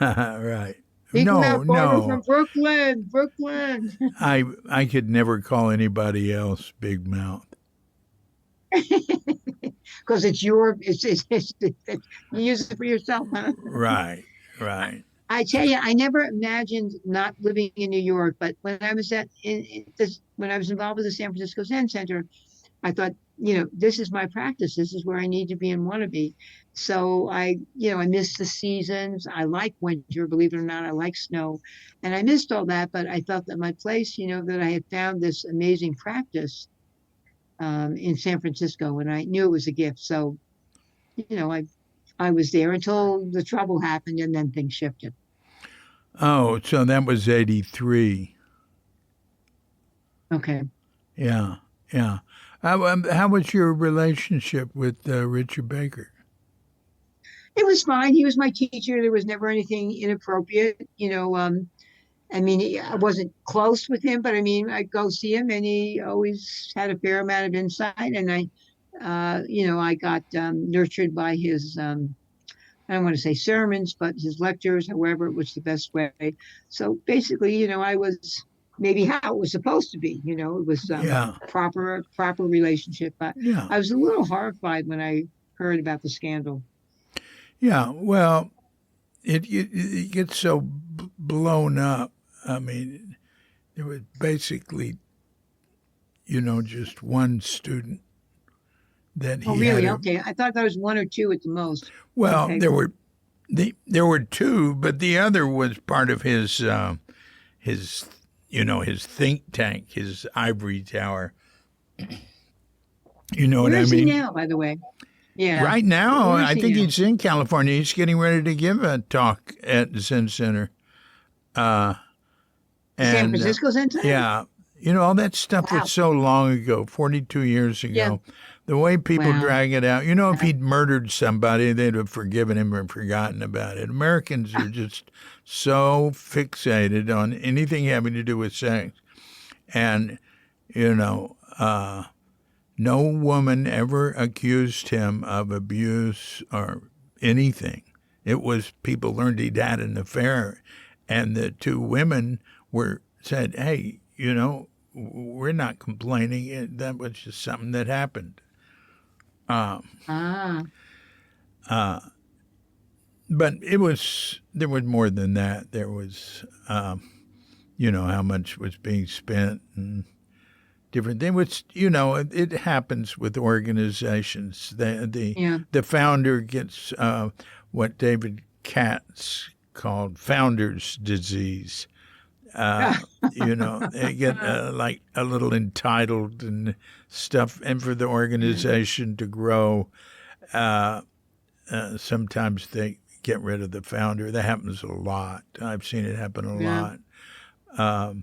Right. Big Mouth Barber from Brooklyn. I could never call anybody else Big Mouth. Because it's you use it for yourself, huh? Right. I tell you, I never imagined not living in New York, but when I was when I was involved with the San Francisco Zen Center, I thought, this is my practice. This is where I need to be and want to be. So I missed the seasons. I like winter, believe it or not. I like snow, and I missed all that. But I felt that my place, that I had found this amazing practice, in San Francisco, and I knew it was a gift. So, I was there until the trouble happened, and then things shifted. Oh, so that was 83. Okay. Yeah, yeah. How was your relationship with Richard Baker? It was fine. He was my teacher. There was never anything inappropriate. I mean, I wasn't close with him, but I mean, I'd go see him, and he always had a fair amount of insight. And I got nurtured by his, I don't want to say sermons, but his lectures, however, it was the best way. So basically, I was maybe how it was supposed to be. It was Yeah, proper relationship. But yeah, I was a little horrified when I heard about the scandal. yeah. Well, it gets so blown up. I mean, there was basically, just one student that Oh, he had. really? Okay. I thought that was one or two at the most. Well, Okay. there were two, but the other was part of his his think tank, his ivory tower. You know what Where I is he mean? now, by the way? Yeah. Right now, Where is I he think now? he's in California. He's getting ready to give a talk at the Zen Center. Uh, San and Francisco Center? Yeah, all that stuff Wow. was so long ago, 42 years Yeah. ago. The way people Wow. drag it out, if he'd murdered somebody, they'd have forgiven him or forgotten about it. Americans are just so fixated on anything having to do with sex. And, no woman ever accused him of abuse or anything. It was people learned he'd had an affair, and the two women said, "Hey, we're not complaining. That was just something that happened." Ah. But there was more than that. There was, how much was being spent and different things. Which it happens with organizations. Yeah. The founder gets what David Katz called founder's disease. They get like a little entitled and stuff, and for the organization to grow, sometimes they get rid of the founder. That happens a lot. I've seen it happen a Yeah. lot.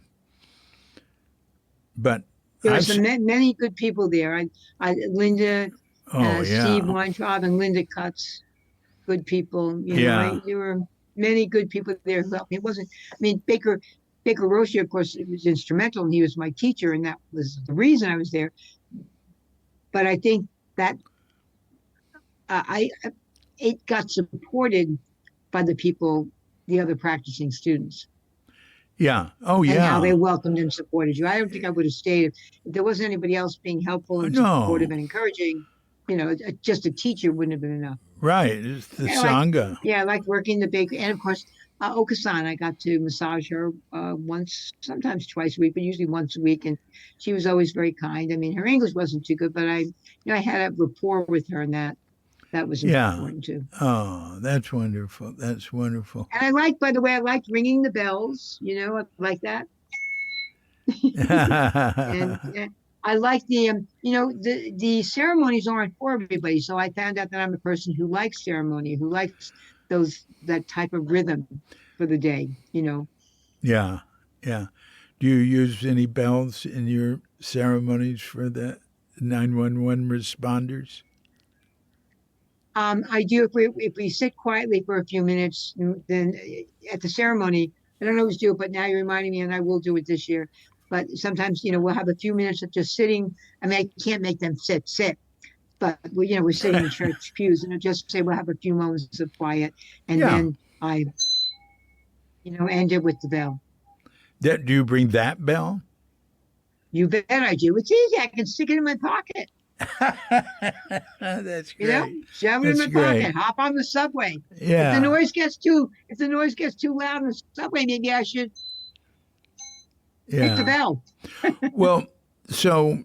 But There were I've many good people there. Linda, oh Steve yeah, Weintraub, and Linda Cutts, good people. yeah, There were many good people there who helped me. It wasn't, I mean, Baker Roshi, of course, was instrumental, and he was my teacher, and that was the reason I was there. But I think that I it got supported by the people, the other practicing students, yeah. Oh and how yeah. they welcomed and supported you. I don't think I would have stayed if there wasn't anybody else being helpful and supportive No, and encouraging. Just a teacher wouldn't have been enough. right. It's the Yeah, like sangha. yeah, I like working the bakery, and of course, Okasan. I got to massage her once, sometimes twice a week, but usually once a week, and she was always very kind. I mean, her English wasn't too good, but I had a rapport with her, and that was Yeah. important too. Oh, that's wonderful. That's wonderful. And by the way, I liked ringing the bells. I like that, and I like the ceremonies aren't for everybody. So I found out that I'm a person who likes ceremony, who likes that type of rhythm for the day. Yeah, yeah. Do you use any bells in your ceremonies for the 911 responders? I do if we sit quietly for a few minutes, then at the ceremony, I don't always do it, but now you're reminding me, and I will do it this year. But sometimes, we'll have a few minutes of just sitting. I mean, I can't make them sit, but we're sitting in church pews, and I just say we'll have a few moments of quiet, and Yeah. then I, end it with the bell. Do you bring that bell? You bet I do. It's easy. I can stick it in my pocket. That's great. Shove it in That's my great. pocket. Hop on the subway. Yeah. If the noise gets too loud in the subway, maybe I should hit the Yeah. bell. Well, so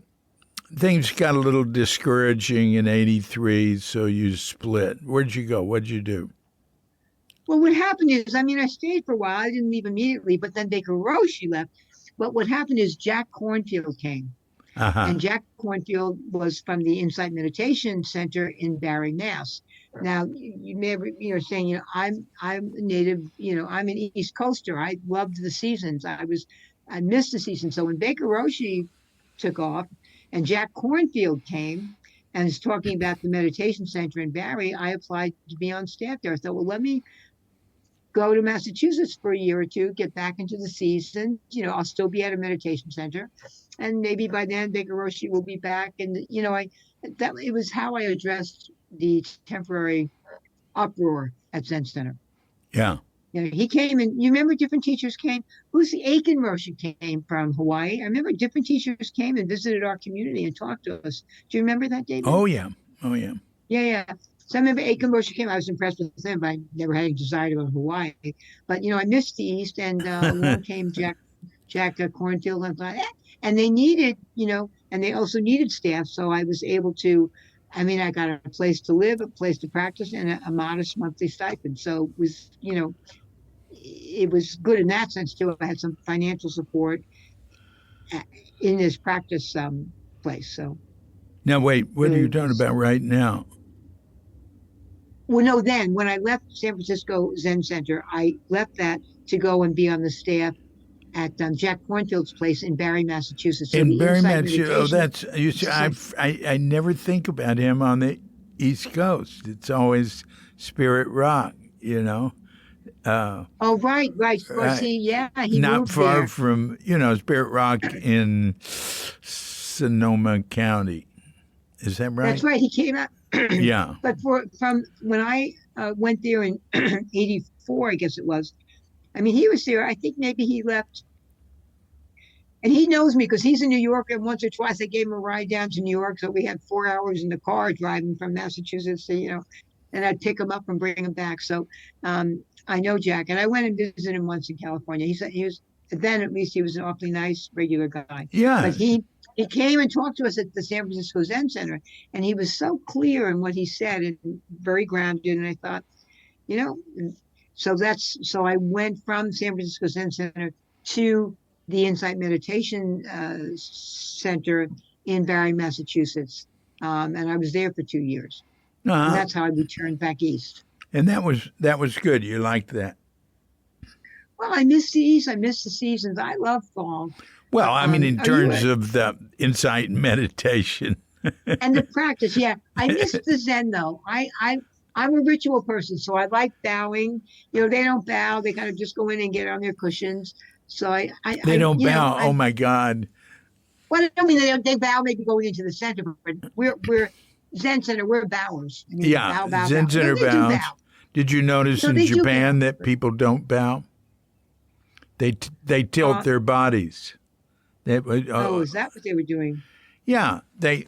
things got a little discouraging in 83, so you split. Where'd you go? What'd you do? Well, what happened is, I mean, I stayed for a while. I didn't leave immediately, but then Baker Roshi left. But what happened is Jack Kornfield came. Uh-huh. And Jack Kornfield was from the Insight Meditation Center in Barry, Mass. Now you may have, saying, I'm a native, I'm an East Coaster. I loved the seasons. I missed the season. So when Baker Roshi took off and Jack Kornfield came and was talking about the meditation center in Barry, I applied to be on staff there. I thought, well, let me go to Massachusetts for a year or two, get back into the season. I'll still be at a meditation center, and maybe by then Baker Roshi will be back. And it was how I addressed the temporary uproar at Zen Center. Yeah. He came, and you remember different teachers came. Lucy Aiken Roshi came from Hawaii. I remember different teachers came and visited our community and talked to us. Do you remember that, David? Oh yeah. Oh yeah. Yeah. So I remember Aiken Roshi came. I was impressed with him, but I never had a desire to go to Hawaii. But I missed the East, and along came Jack Kornfield, and thought, and they needed, and they also needed staff. So I was able to. I got a place to live, a place to practice, and a modest monthly stipend. So it was, it was good in that sense too. I had some financial support in this practice place. So now wait, what are you talking about right now? Well, no, then when I left San Francisco Zen Center, I left that to go and be on the staff at Jack Kornfield's place in Barry, Massachusetts. So in Barry, Massachusetts. Oh, that's you see. I never think about him on the East Coast. It's always Spirit Rock, Oh, right. Was he? Yeah, he not moved far there. from Spirit Rock in Sonoma County. Is that right? That's right. He came out. Yeah. But from when I went there in '84, I guess it was. He was there. I think maybe he left. And he knows me because he's in New York, and once or twice I gave him a ride down to New York. So we had 4 hours in the car driving from Massachusetts to, and I'd pick him up and bring him back. So I know Jack, and I went and visited him once in California. He was then, at least he was an awfully nice, regular guy. Yeah. But he came and talked to us at the San Francisco Zen Center, and he was so clear in what he said and very grounded. And I thought, so I went from San Francisco Zen Center to the Insight Meditation Center in Barry, Massachusetts, and I was there for 2 years. And that's how I returned back east. And that was good. You liked that? Well, I miss the East. I miss the seasons. I love fall. Well, in terms of the insight and meditation. And the practice, yeah. I miss the Zen, though. I'm a ritual person, so I like bowing. They don't bow. They kind of just go in and get on their cushions. So they don't bow. Oh, my God. Well, I don't mean they bow maybe going into the center, but we're Zen Center, we're bowers. Yeah, bow. Zen Center bows. Bow. Did you notice in Japan that people don't bow? They tilt their bodies. Is that what they were doing? Yeah, they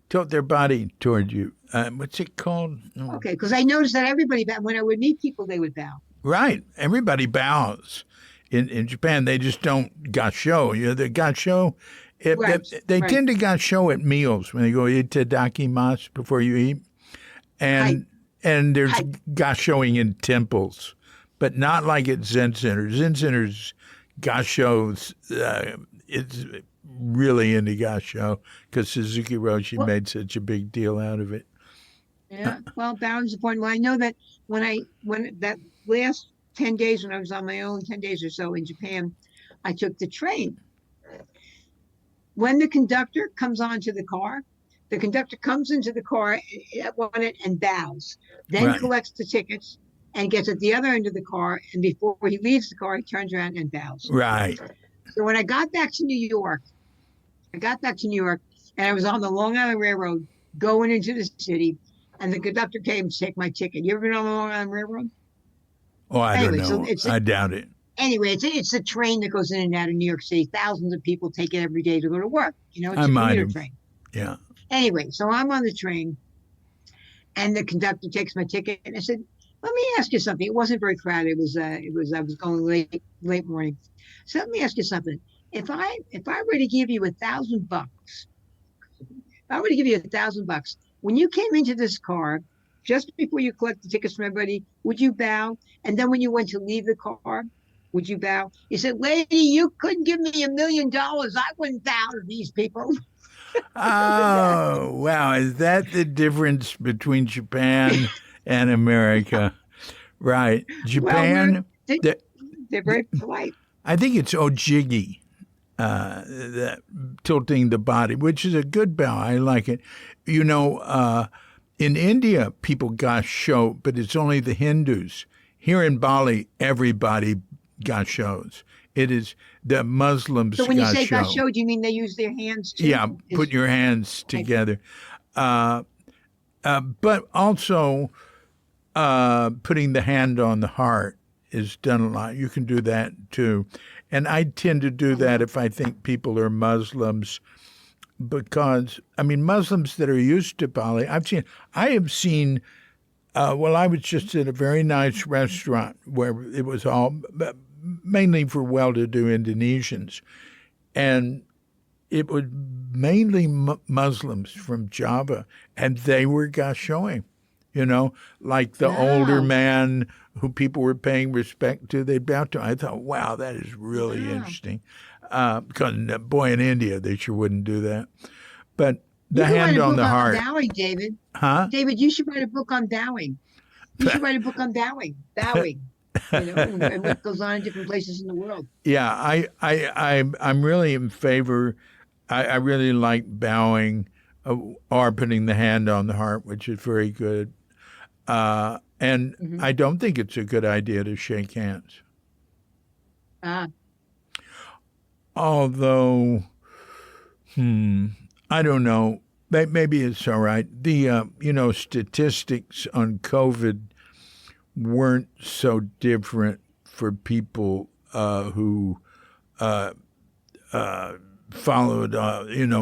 tilt their body toward you. What's it called? Okay, because I noticed that everybody when I would meet people, they would bow. Right, everybody bows. In Japan, they just don't gassho. The gassho, they tend to gassho at meals when they go itadakimasu before you eat, and there's gasshoing in temples, but not like at Zen centers. Zen centers, gassho, it's really into gassho because Suzuki Roshi made such a big deal out of it. Yeah, well, bowing's important. Well, I know that when that last 10 days when I was on my own, 10 days or so in Japan, I took the train. When the conductor comes onto the car, the conductor comes into the car and bows, then collects the tickets and gets at the other end of the car. And before he leaves the car, he turns around and bows. Right. So when I got back to New York, and I was on the Long Island Railroad going into the city, and the conductor came to take my ticket. You ever been on the Long Island Railroad? Oh, I don't know. I doubt it. Anyway, it's a train that goes in and out of New York City. Thousands of people take it every day to go to work. It's a commuter train. Yeah. Anyway, so I'm on the train, and the conductor takes my ticket, and I said, "Let me ask you something." It wasn't very crowded. It was I was going late morning. So let me ask you something. If I were to give you $1,000, when you came into this car, just before you collect the tickets from everybody, would you bow? And then when you went to leave the car, Would you bow? He said, lady, you couldn't give me $1 million. I wouldn't bow to these people. Oh, wow. Is that the difference between Japan and America? Right. Well, Japan, they, the, they're the, very polite. I think it's ojigi, that tilting the body, which is a good bow. I like it. You know, in India, people gasho, but it's only the Hindus. Here in Bali, everybody gashos. It is the Muslims So when you say gasho. gasho, do you mean they use their hands too? Yeah, put your hands together. But also putting the hand on the heart is done a lot. You can do that too. And I tend to do that if I think people are Muslims because, I mean, Muslims that are used to Bali, I have seen, well, I was just at a very nice restaurant where it was all mainly for well-to-do Indonesians. And it was mainly Muslims from Java, and they were gashoing, like the older man who people were paying respect to, they'd bow to. I thought, wow, that is really interesting. Because, boy, in India, they sure wouldn't do that. But the hand on the heart. Bowing, David. Huh? David, you should write a book on bowing. You should write a book on bowing. And what goes on in different places in the world. Yeah, I'm really in favor. I really like bowing or putting the hand on the heart, which is very good. And I don't think it's a good idea to shake hands. Although, I don't know. Maybe it's all right. The, statistics on COVID weren't so different for people who followed,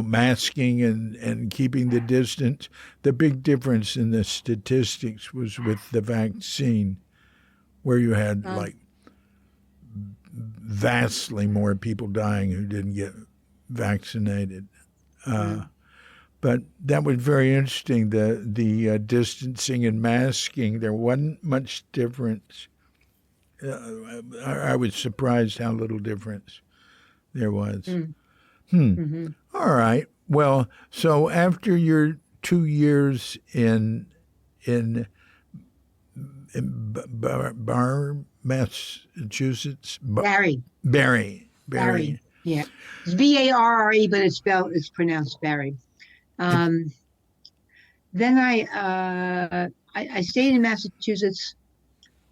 masking and keeping the distance. The big difference in the statistics was with the vaccine, where you had like vastly more people dying who didn't get vaccinated. But that was very interesting, the distancing and masking. There wasn't much difference. I was surprised how little difference there was. All right. Well, so after your 2 years in Barr, Massachusetts? Barry. Yeah. It's Barre, but it's pronounced Barry. Then I stayed in Massachusetts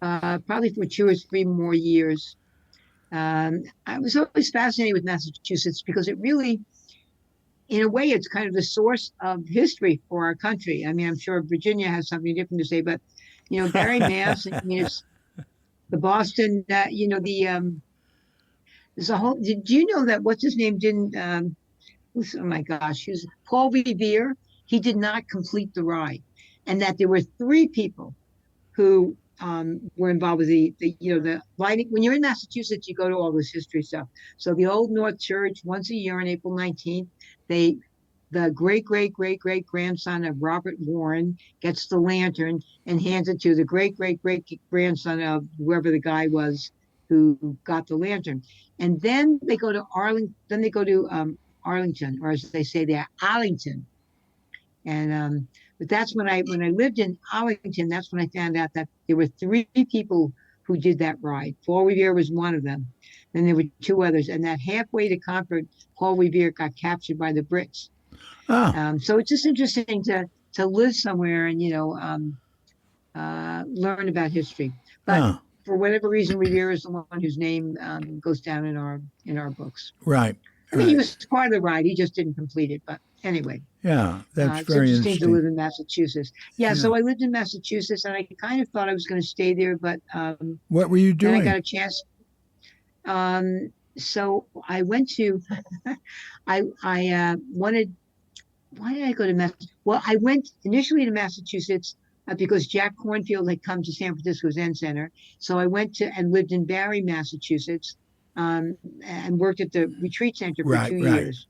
probably for 2 or 3 more years. I was always fascinated with Massachusetts because it really, in a way, it's kind of the source of history for our country. I mean, I'm sure Virginia has something different to say, but Barre, Mass. I mean, it's the Boston. There's a whole. Did you know that what's his name didn't? Oh my gosh, he was Paul Revere. He did not complete the ride, and that there were 3 people who were involved with the lighting. When you're in Massachusetts, you go to all this history stuff. So the Old North Church, once a year on April 19th, the great grandson of Robert Warren gets the lantern and hands it to the great grandson of whoever the guy was who got the lantern. And then they go to Arlington. Then they go to Arlington, or as they say there, Arlington. And but that's when I lived in Arlington, that's when I found out that there were 3 people who did that ride. Paul Revere was one of them. Then there were 2 others. And that halfway to Concord, Paul Revere got captured by the Brits. So it's just interesting to live somewhere and learn about history. But for whatever reason, Revere is the one whose name goes down in our books. Right. I mean, he was part of the ride. He just didn't complete it. But anyway. Yeah, that's very interesting. To live in Massachusetts. Yeah, so I lived in Massachusetts, and I kind of thought I was going to stay there, but what were you doing? Then I got a chance. So I went to. I wanted. Why did I go to Massachusetts? Well, I went initially to Massachusetts because Jack Kornfield had come to San Francisco Zen Center. So I went to and lived in Barre, Massachusetts, and worked at the retreat center for 2 years.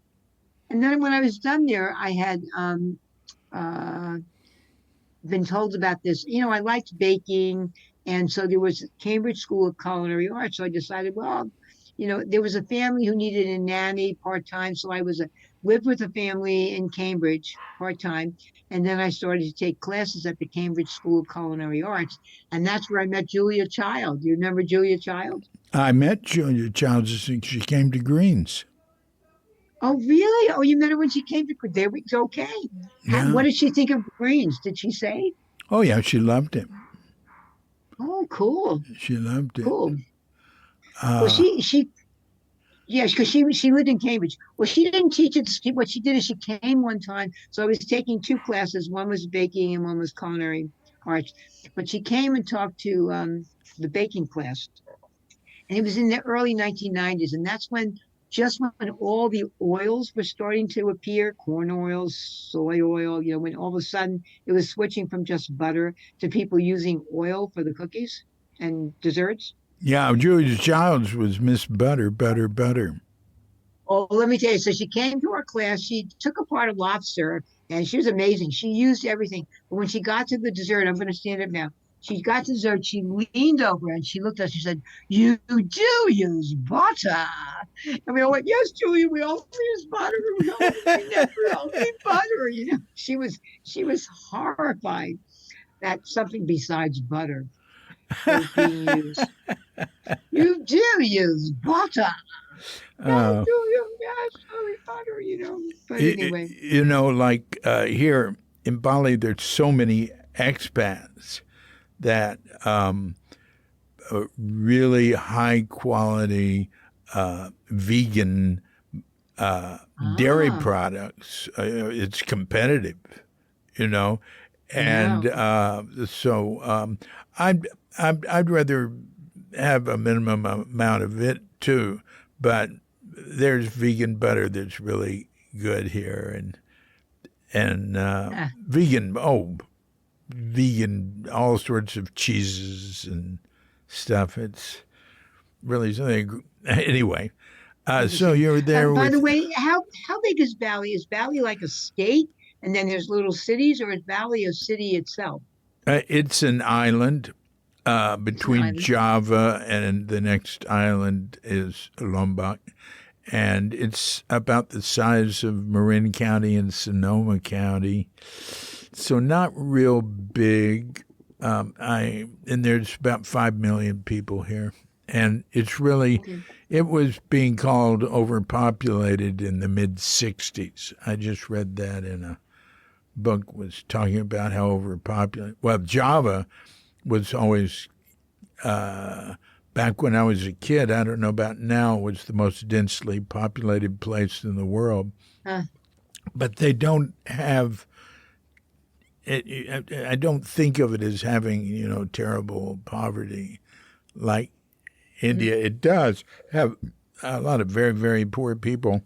And then when I was done there, I had been told about this. I liked baking And so there was Cambridge School of Culinary Arts. So I decided, well, there was a family who needed a nanny part-time. So I lived with a family in Cambridge part-time. And then I started to take classes at the Cambridge School of Culinary Arts. And that's where I met Julia Child. Do you remember Julia Child? I met Julia Childs. She came to Greens. Oh, really? Oh, you met her when she came to. There we go. Okay. Yeah. What did she think of Greens? Did she say? Oh, yeah, she loved it. Oh, cool. She loved it. Cool. Well, yeah, because she lived in Cambridge. Well, she didn't teach it. What she did is she came one time. So I was taking two classes. One was baking and one was culinary arts. But she came and talked to the baking class, and it was in the early 1990s, and that's just when all the oils were starting to appear, corn oil, soy oil, when all of a sudden it was switching from just butter to people using oil for the cookies and desserts. Yeah, Julia Childs was Miss Butter, Butter, Butter. Oh, let me tell you. So she came to our class. She took apart a lobster, and she was amazing. She used everything. But when she got to the dessert, I'm going to stand up now. She got to dessert. She leaned over and she looked at us. She said, "You do use butter." And we all went, "Yes, Julia. We all use butter. We all need butter." She was horrified that something besides butter was being used. You do use butter. No, Julia, yes, sorry, butter, But anyway. Like here in Bali, there's so many expats that really high quality vegan dairy products. It's competitive, and so I'd rather have a minimum amount of it too, but there's vegan butter that's really good here, and vegan all sorts of cheeses and stuff. It's really something. Anyway, so you're there. By the way, how big is Bali? Is Bali like a state, and then there's little cities, or is Bali a city itself? It's an island. Between Java and the next island is Lombok, and it's about the size of Marin County and Sonoma County, so not real big. And there's about 5 million people here, and it's really, it was being called overpopulated in the mid-'60s. I just read that in a book was talking about how overpopulated. Well, Java was always, back when I was a kid, I don't know about now, was the most densely populated place in the world. But they don't have, I don't think of it as having, terrible poverty like India. It does have a lot of very, very poor people,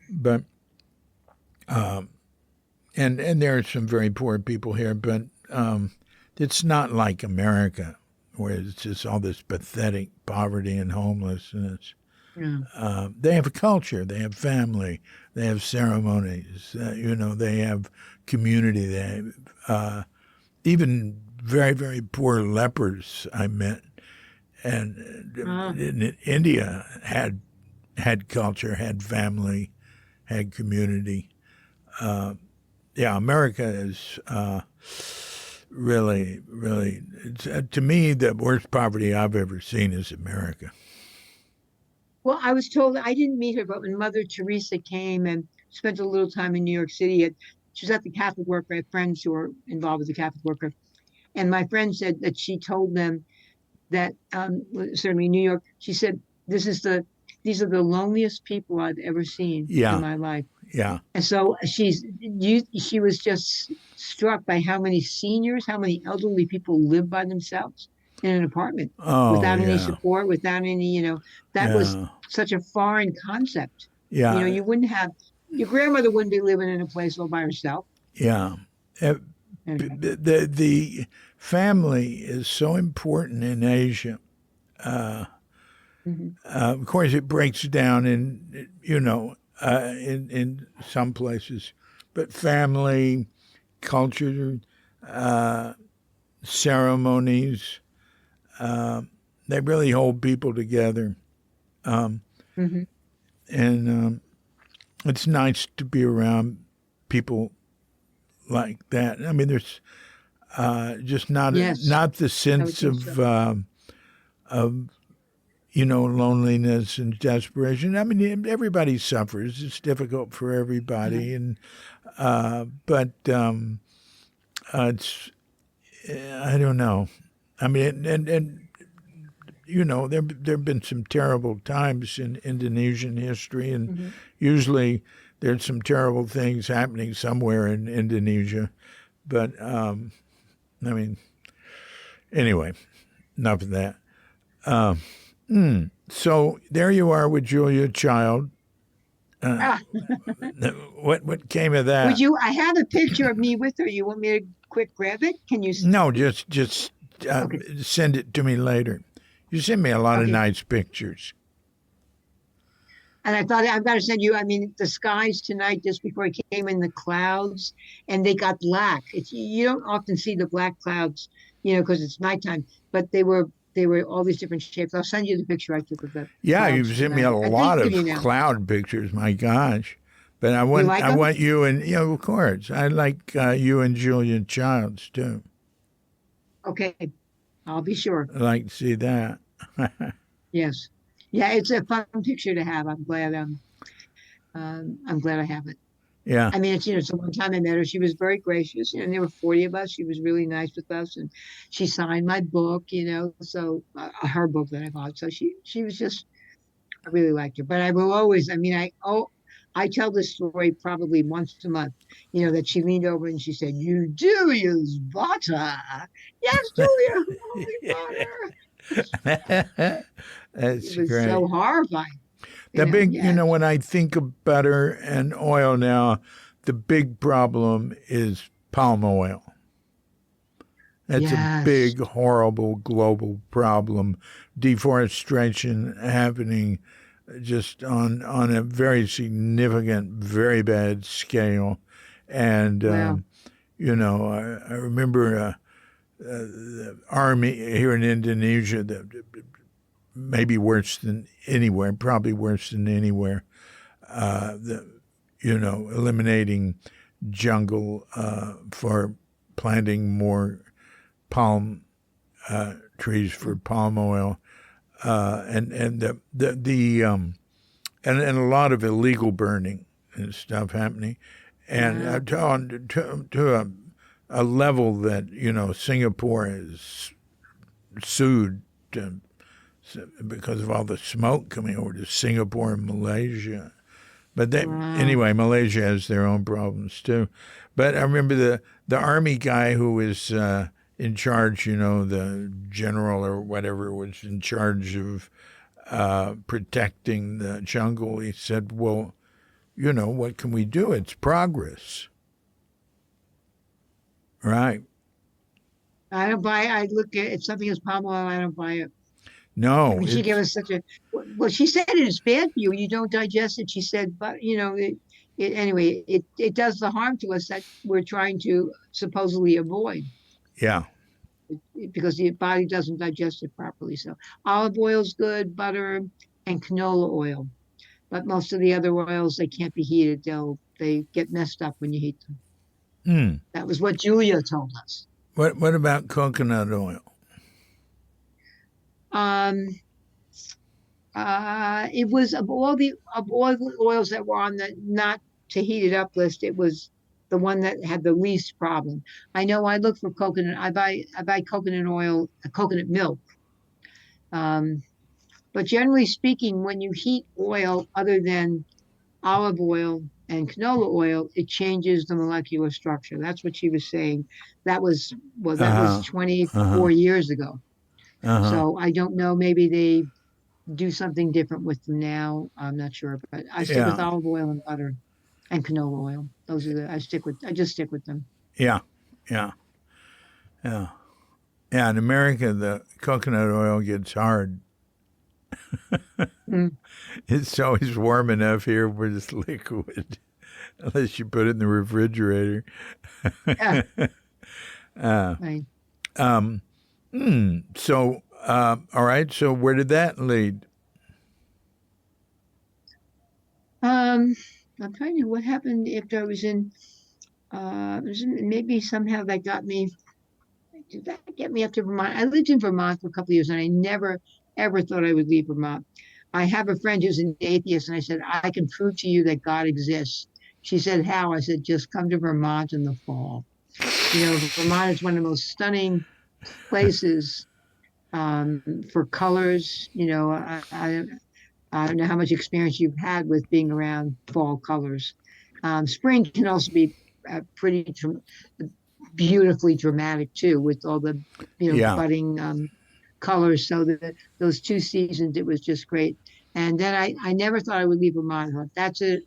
but, and there are some very poor people here, but it's not like America, where it's just all this pathetic poverty and homelessness. Yeah. They have a culture, they have family, they have ceremonies, they have community. They have, even very, very poor lepers I met. And in India had culture, had family, had community. America is... Really, really, to me, the worst poverty I've ever seen is America. Well, I was told, I didn't meet her, but when Mother Teresa came and spent a little time in New York City, she was at the Catholic Worker. I have friends who are involved with the Catholic Worker. And my friend said that she told them that, certainly in New York, she said, these are the loneliest people I've ever seen in my life. Yeah. And so she was just struck by how many elderly people live by themselves in an apartment without any support, without any, that was such a foreign concept. Yeah. You wouldn't have, your grandmother wouldn't be living in a place all by herself. Yeah. The family is so important in Asia. Of course, it breaks down in some places, but family, culture, ceremonies, they really hold people together. Hmm. And it's nice to be around people like that. I mean, there's just not Yes, the I would sense think so. of loneliness and desperation. I mean, everybody suffers. It's difficult for Uh-huh. everybody, and but it's I don't know. I mean, and there've been some terrible times in Indonesian history, and Hmm. usually there's some terrible things happening somewhere in Indonesia. But I mean, anyway, enough of that. So there you are with Julia Child. Ah, What came of would that? you? I have a picture of me with her. You want me to quick grab it? Can you? No, just Okay. send it to me later. You send me a lot of Okay. nice pictures. And I thought I've got to send you. I mean, the skies tonight, just before it came in, the clouds, and they got black. It's you don't often see the black clouds, because it's nighttime. But they were all these different shapes. I'll send you the picture I took of the Yeah, clouds you've sent me a tonight. I sent lot it to of you now. cloud pictures. My gosh. But You like I them? want you and of course I like you and Julia Childs too. Okay, I'll be sure. I like to see that. Yes. Yeah, it's a fun picture to have. I'm glad I have it. Yeah, I mean, it's the one time I met her, she was very gracious, and there were 40 of us. She was really nice with us, and she signed my book, so her book that I bought. So she was just, I really liked her. But I will always, I mean, I tell this story probably once a month, that she leaned over and she said, "You do use butter." Yes, Julia, only butter. It that's was so great. horrifying, The big, yes. when I think of butter and oil now, the big problem is palm oil. That's a Yes. big, horrible global problem. Deforestation happening just on a very significant, very bad scale. And, Wow. I remember the army here in Indonesia, maybe worse than anywhere, probably worse than anywhere, the, eliminating jungle for planting more palm trees for palm oil, and and a lot of illegal burning and stuff happening, and Wow. to a level that Singapore is sued because of all the smoke coming over to Singapore and Malaysia. But Wow. anyway, Malaysia has their own problems too. But I remember the army guy who was in charge, the general or whatever was in charge of protecting the jungle. He said, "Well, what can we do? It's progress, right?" I don't buy. I look at if something is palm oil, I don't buy it. I No, mean, she gave it's us such a well. She said it is bad for you. You don't digest it. She said, but anyway, it does the harm to us that we're trying to supposedly avoid yeah, because the body doesn't digest it properly. So olive oil is good, butter, and canola oil. But most of the other oils they can't be heated. They get messed up when you heat them. mm. That was what Julia told us. What about coconut oil? Um, it was of all the oils that were on the not to heat it up list. It was the one that had the least problem. I know I look for coconut. I buy coconut oil, coconut milk. Um, but generally speaking, when you heat oil other than olive oil and canola oil, it changes the molecular structure. That's what she was saying. That was Uh huh. Uh 24 huh. years ago. Uh huh. So I don't know. Maybe they do something different with them now. I'm not sure, but I stick with Yeah. olive oil and butter and canola oil. Those are the I just stick with them. Yeah. Yeah. Yeah. Yeah. In America, the coconut oil gets hard. Mm, It's always warm enough here for this liquid, unless you put it in the refrigerator. yeah, uh, right. so, All right. So where did that lead? I'm trying to what happened after I was in maybe somehow that got me did that get me up to Vermont? I lived in Vermont for a couple of years and I never ever thought I would leave Vermont. I have a friend who's an atheist and I said, I can prove to you that God exists. She said, how? I said, just come to Vermont in the fall. Vermont is one of the most stunning places for colors. I don't know how much experience you've had with being around fall colors. Spring can also be pretty beautifully dramatic too, with all the Yeah. budding colors. So those 2 seasons, it was just great. And then I never thought I would leave Vermont. I thought, that's it.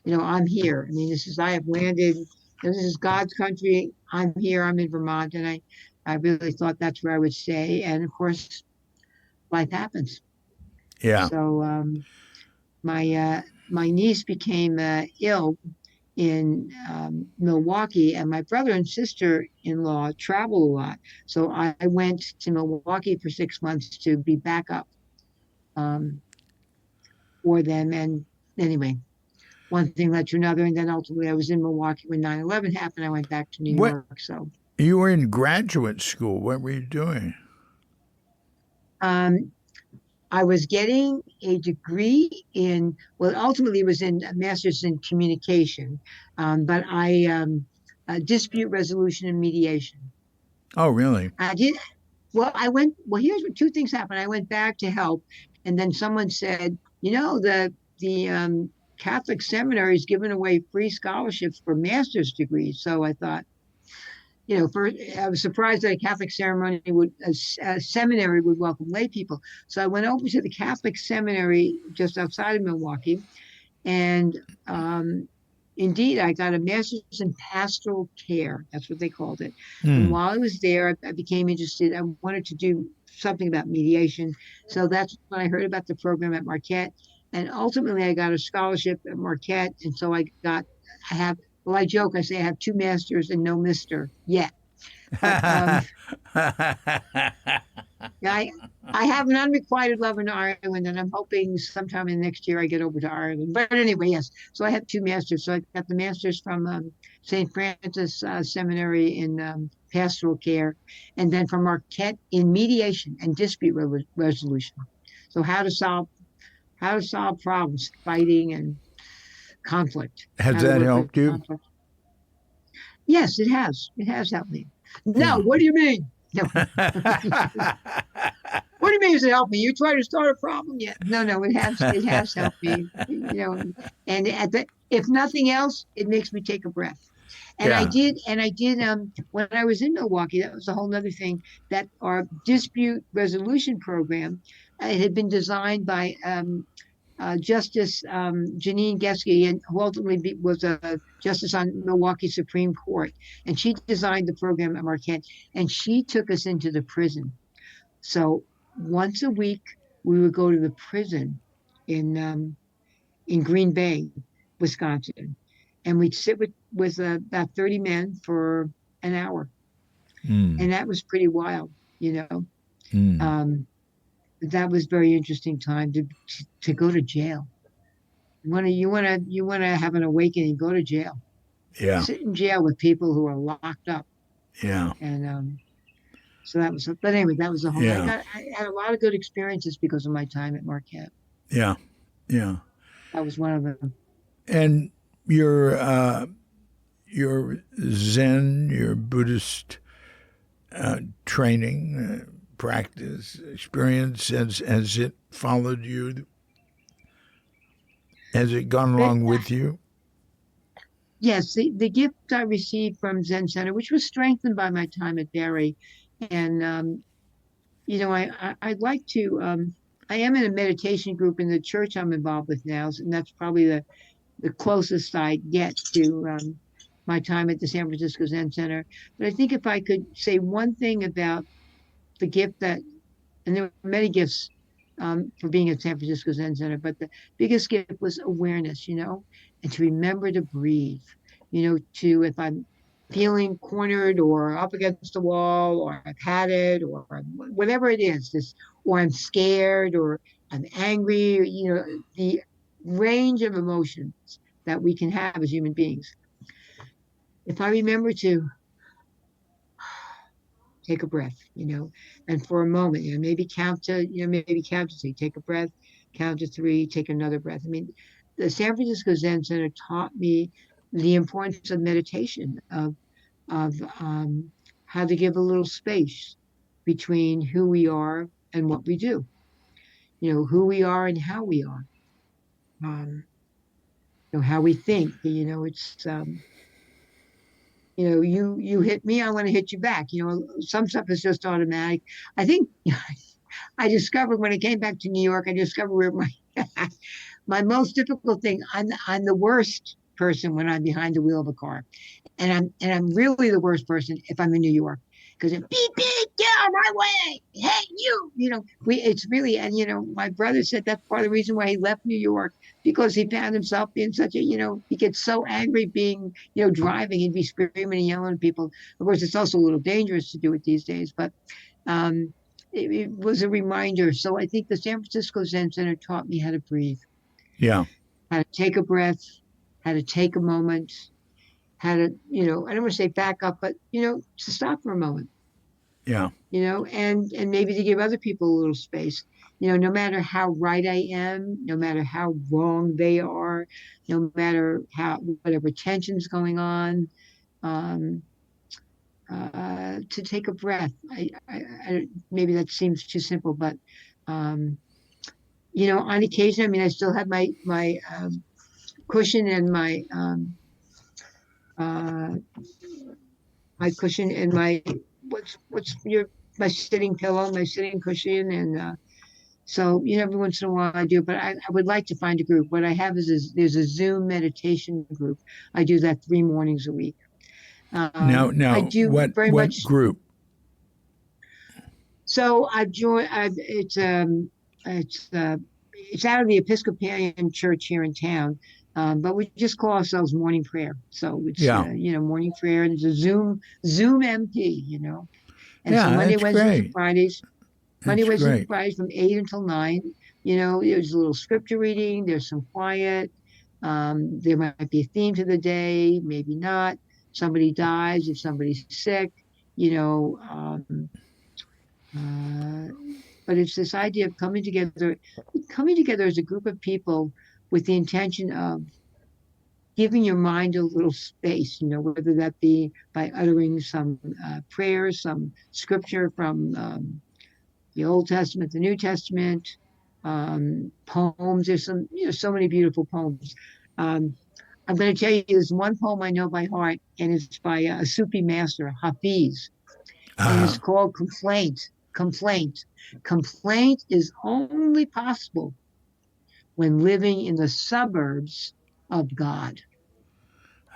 I'm here. I mean, I have landed. This is God's country. I'm here. I'm in Vermont, and I really thought that's where I would stay. And of course, life happens. Yeah. So my niece became ill in Milwaukee, and my brother and sister-in-law travel a lot. So I went to Milwaukee for 6 months to be backup for them. And anyway, one thing led to another, and then ultimately I was in Milwaukee when 9/11 happened. I went back to New What York. So you were in graduate school. What were you doing? um, I was getting a degree ultimately it was in a master's in communication, but I dispute resolution and mediation. Oh, really? I did. Here's what two things happened. I went back to help, and then someone said, the Catholic seminary is giving away free scholarships for master's degrees. So I thought, I was surprised that a seminary would welcome lay people. So I went over to the Catholic seminary just outside of Milwaukee, and indeed, I got a master's in pastoral care. That's what they called it. And Hmm. while I was there, I became interested. I wanted to do something about mediation. So that's when I heard about the program at Marquette. And ultimately, I got a scholarship at Marquette. And so I joke, I say I have two masters and no mister yet. But yeah, I have an unrequited love in Ireland, and I'm hoping sometime in the next year I get over to Ireland. But anyway, yes. So I have two masters. So I got the masters from St. Francis Seminary in pastoral care, and then from Marquette in mediation and dispute resolution. So how to solve problems, fighting and conflict, Has how to that work with helped you? conflict. Yes, it has. It has helped me. No, Yeah. what do you mean? No. What do you mean does it help me? You try to start a problem yet? No, no, it has helped me. And if nothing else, it makes me take a breath. Yeah. And I did when I was in Milwaukee, that was a whole other thing, that our dispute resolution program it had been designed by Justice Janine Geske, and who ultimately was a justice on Milwaukee Supreme Court. And she designed the program at Marquette, and she took us into the prison. So once a week, we would go to the prison in Green Bay, Wisconsin, and we'd sit with about 30 men for an hour, Mm. and that was pretty wild, you know. Mm. Um, that was very interesting time to go to jail. You wanna have an awakening, go to jail, Yeah. sit in jail with people who are locked up, Yeah. and so that was. But anyway, that was a whole. Yeah. I had a lot of good experiences because of my time at Marquette. Yeah. Yeah. That was one of them. And your Zen, your Buddhist training, practice, experience, has it followed you? Has it gone But along with you? yes, the gift I received from Zen Center, which was strengthened by my time at Barry, and I'd like to. I am in a meditation group in the church I'm involved with now, and that's probably the closest I get to my time at the San Francisco Zen Center. But I think if I could say one thing about the gift and there were many gifts for being at San Francisco Zen Center, but the biggest gift was awareness, and to remember to breathe, to if I'm feeling cornered or up against the wall, or I've had it, or whatever it is, this, or I'm scared, or I'm angry, the range of emotions that we can have as human beings. If I remember to take a breath, and for a moment, maybe count to three, take a breath, count to three, take another breath. I mean, the San Francisco Zen Center taught me the importance of meditation, of how to give a little space between who we are and what we do, who we are and how we are, um, how we think, it's, you hit me, I want to hit you back. Some stuff is just automatic. I think I discovered when I came back to New York, I discovered where my most difficult thing. I'm the worst person when I'm behind the wheel of a car, and I'm really the worst person if I'm in New York, because it beep beep, get out of my way, hey you, it's really, and my brother said that's part of the reason why he left New York, because he found himself being such a, he gets so angry being, driving, he'd be screaming and yelling at people. Of course, it's also a little dangerous to do it these days, but it was a reminder. So I think the San Francisco Zen Center taught me how to breathe, Yeah. how to take a breath, how to take a moment, how to, I don't want to say back up, but, to stop for a moment, Yeah. and maybe to give other people a little space, no matter how right I am, no matter how wrong they are, no matter whatever tension's going on, um, to take a breath. Maybe that seems too simple, but, on occasion, I mean, I still have my cushion and uh, my cushion and what's your my sitting pillow, my sitting cushion, and so every once in a while I do. But I would like to find a group. What I have is there's a Zoom meditation group. I do that 3 mornings a week. I Now, do very what much. group? So I've joined. It's out of the Episcopalian Church here in town, but we just call ourselves Morning Prayer. So it's Yeah. Morning Prayer, and it's a Zoom MP, and so Yeah, Monday, that's Wednesdays, and great. Fridays, That's great. from 8 until 9. There's a little scripture reading. There's some quiet. There might be a theme to the day, maybe not. Somebody dies, if somebody's sick, you know. Uh, but it's this idea of coming together as a group of people with the intention of giving your mind a little space, whether that be by uttering some prayers, some scripture from the Old Testament, the New Testament, poems. There's so many beautiful poems. Um, I'm going to tell you, there's one poem I know by heart, and it's by a Sufi master, Hafiz, and Uh, it's called Complaint. Complaint. Complaint is only possible when living in the suburbs of God.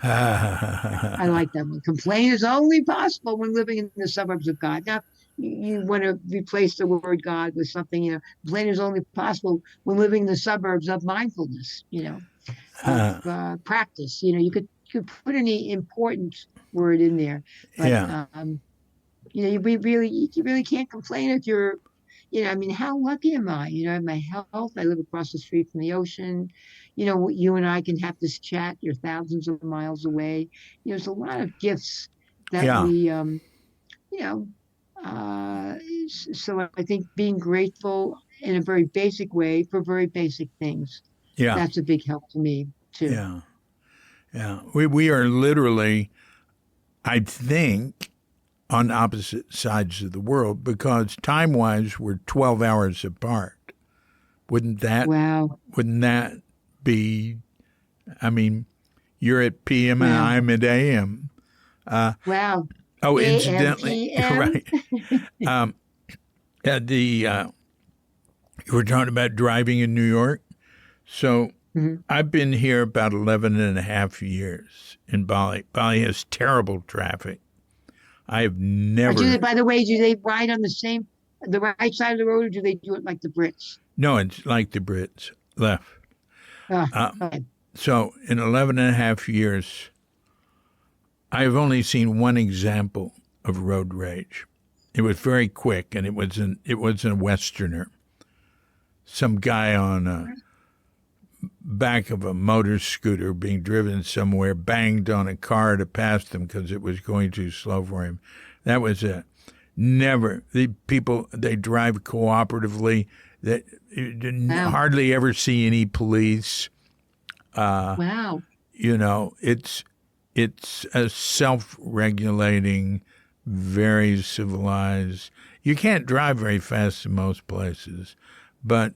I like that one. Complaint is only possible when living in the suburbs of God. Now, you want to replace the word God with something, complaint is only possible when living in the suburbs of mindfulness, of practice. You could put any important word in there, but yeah. you really can't complain if you're, I mean, how lucky am I? I have my health. I live across the street from the ocean. You and I can have this chat. You're thousands of miles away. There's a lot of gifts that Yeah. we, you know, uh, so I think being grateful in a very basic way for very basic things, Yeah. that's a big help to me too. Yeah. Yeah. We are literally, I think, on opposite sides of the world because time wise we're 12 hours apart. Wouldn't that Wow. wouldn't that be, I mean, you're at PM and Wow. I'm at AM. Wow. Oh, incidentally, AMPM. right. Um, you were talking about driving in New York. So Mhm. I've been here about 11 and a half years in Bali. Bali has terrible traffic. I have never, By the way, do they ride on the right side of the road, or do they do it like the Brits? no, it's like the Brits left. Ah, Uh, okay. so in 11 and a half years, I've only seen one example of road rage. It was very quick, and it wasn't a Westerner. Some guy on a back of a motor scooter being driven somewhere banged on a car to pass them because it was going too slow for him. That was it. Never. The people, they drive cooperatively. That you didn't hardly ever see any police. Wow. You know, it's a self-regulating, very civilized. You can't drive very fast in most places, but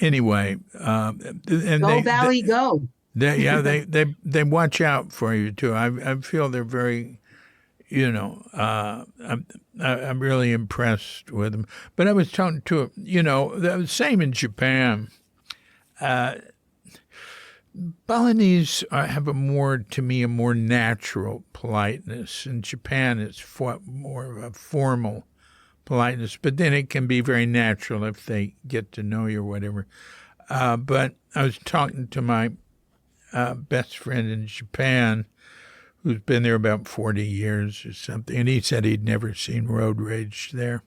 anyway, and Valley, go. They watch out for you too. I feel they're very, I'm really impressed with them. But I was talking to the same in Japan. Balinese have a more natural politeness. In Japan, it's more of a formal politeness, but then it can be very natural if they get to know you or whatever. But I was talking to my best friend in Japan, who's been there about 40 years or something, and he said he'd never seen road rage there.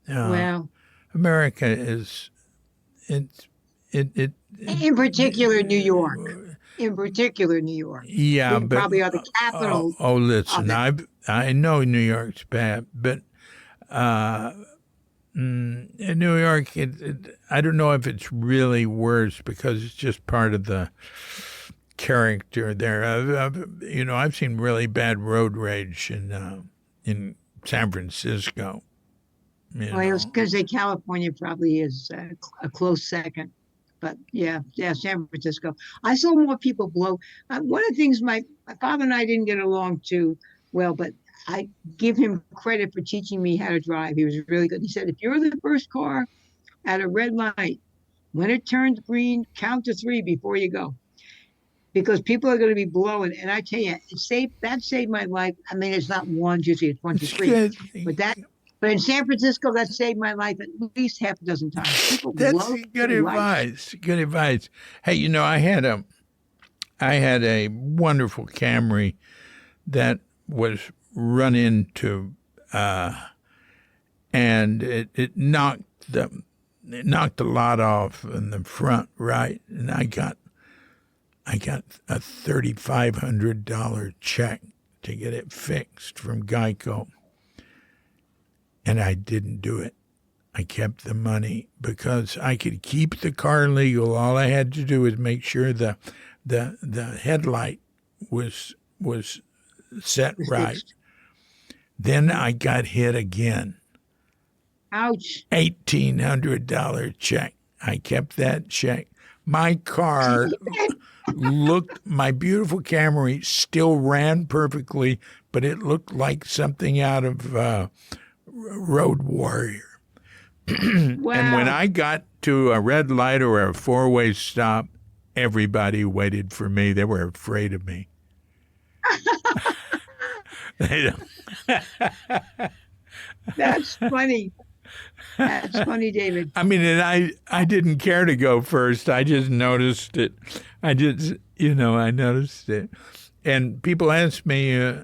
Wow. America is, in particular, New York. Yeah, we but probably are the capital. Listen, I know New York's bad, but in New York, I don't know if it's really worse because it's just part of the character there. I've seen really bad road rage in San Francisco. I was going to say California probably is a close second. But yeah, San Francisco. I saw more people blow. One of the things my father and I didn't get along too well, but I give him credit for teaching me how to drive. He was really good. He said, if you're the first car at a red light, when it turns green, count to 3 before you go. Because people are going to be blowing. And I tell you, that saved my life. I mean, it's not one, usually it's 1 to 3. But in San Francisco, that saved my life at least half a dozen times. That's good advice. Good advice. Hey, I had a wonderful Camry that was run into, and it knocked the lot off in the front, right? And I got a $3,500 check to get it fixed from Geico. And I didn't do it. I kept the money because I could keep the car legal. All I had to do was make sure the headlight was set right. Then I got hit again. Ouch. $1,800 check. I kept that check. My car my beautiful Camry still ran perfectly, but it looked like something out of Road Warrior. Wow. And when I got to a red light or a 4-way stop, everybody waited for me. They were afraid of me. That's funny. That's funny, David. I mean, and I didn't care to go first. I just noticed it. I noticed it. And people ask me,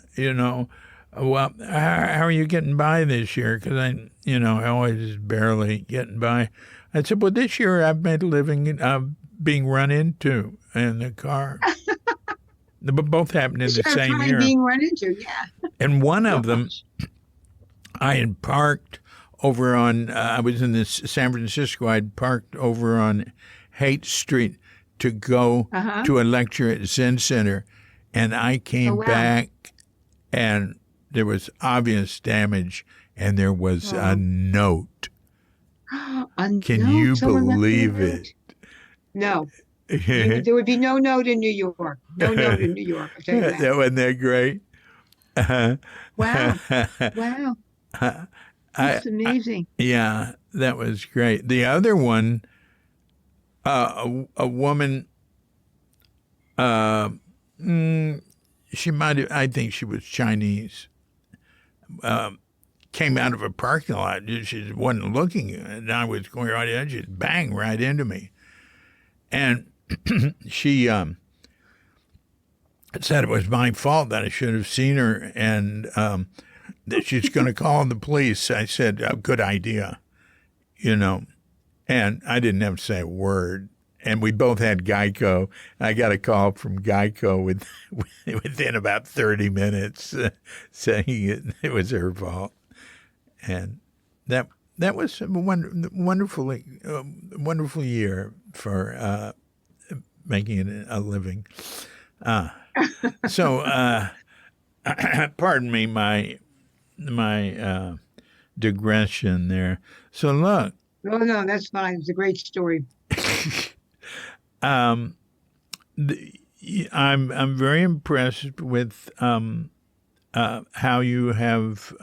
well, how are you getting by this year? Because I always barely getting by. I said, well, this year I've made a living being run into in the car. Both happened in the same year. Being run into, yeah. And one of them, I had parked over on, I was in San Francisco, I'd parked over on Haight Street to go to a lecture at Zen Center. And I came back and there was obvious damage, and there was a note. Can you believe it? No. There would be no note in New York. No note in New York. I'll tell you that. Wasn't that great? Wow. That's amazing. Yeah, that was great. The other one, a woman, she might have, I think she was Chinese, came out of a parking lot. She wasn't looking, and I was going right in. She just banged right into me. And she said it was my fault that I should have seen her and that she's going to call the police. I said, oh, good idea, and I didn't have to say a word. And we both had Geico. I got a call from Geico within about 30 minutes saying it was her fault. And that was a wonderful year for making it a living. So, pardon me, my digression there. So look. Oh, no, that's fine. It's a great story. I'm very impressed with how you have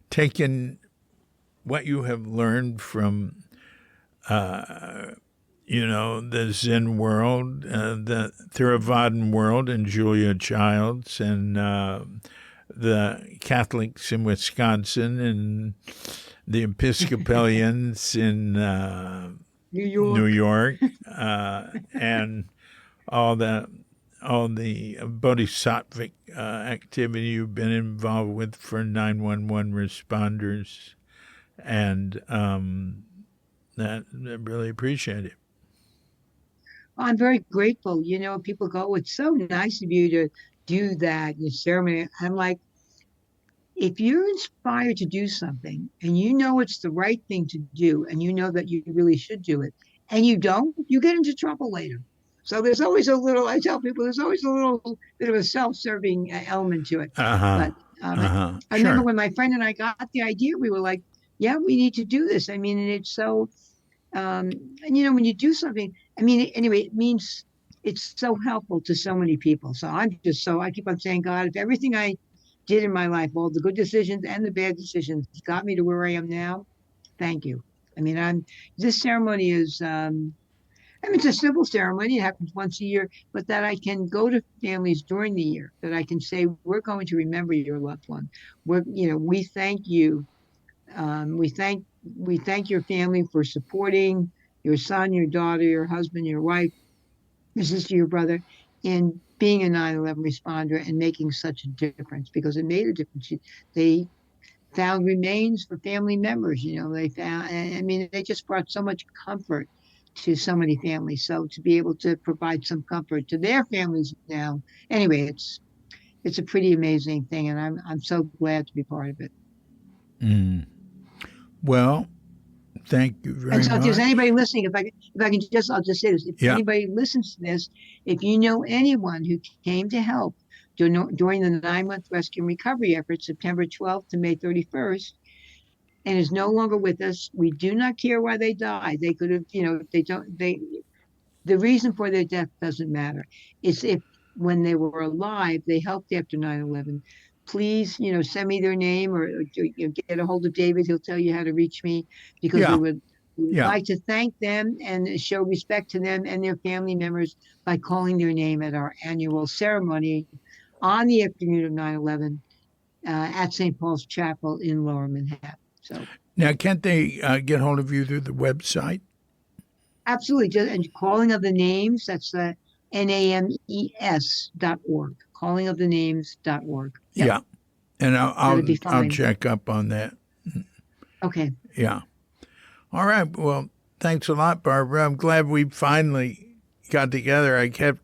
taken what you have learned from the Zen world, the Theravadan world, and Julia Childs, and the Catholics in Wisconsin, and the Episcopalians in New York, and all the bodhisattvic activity you've been involved with for 911 responders, and I really appreciate it. I'm very grateful. People go, it's so nice of you to do that, the ceremony. I'm like, if you're inspired to do something and you know it's the right thing to do and you know that you really should do it and you don't, you get into trouble later. So there's always I tell people, there's always a little bit of a self-serving element to it. But I remember when my friend and I got the idea, we were like, yeah, we need to do this. I mean, and it's so, and when you do something, anyway, it means it's so helpful to so many people. So I keep on saying, God, if everything I did in my life, all the good decisions and the bad decisions, got me to where I am now, thank you. This ceremony is, it's a simple ceremony. It happens once a year, but that I can go to families during the year, that I can say, we're going to remember your loved one. We thank you. We thank your family for supporting your son, your daughter, your husband, your wife, your sister, your brother, in being a 9/11 responder and making such a difference, because it made a difference. They found remains for family members. They found, they just brought so much comfort to so many families. So to be able to provide some comfort to their families now, anyway, it's a pretty amazing thing, and I'm so glad to be part of it. Well, thank you very much. And so if there's anybody listening, I'll just say this. If anybody listens to this, if you know anyone who came to help during the 9-month rescue and recovery effort, September 12th to May 31st, and is no longer with us, we do not care why they died. They could have, the reason for their death doesn't matter. It's if when they were alive, they helped after 9/11. Please, send me their name or get a hold of David. He'll tell you how to reach me, because we would like to thank them and show respect to them and their family members by calling their name at our annual ceremony on the afternoon of 9/11 at St. Paul's Chapel in Lower Manhattan. So now, can't they get hold of you through the website? Absolutely. And calling of the names, that's NAMES.org. Callingofthenames.org. Yep. Yeah. And I'll check up on that. Okay. Yeah. All right. Well, thanks a lot, Barbara. I'm glad we finally got together. I kept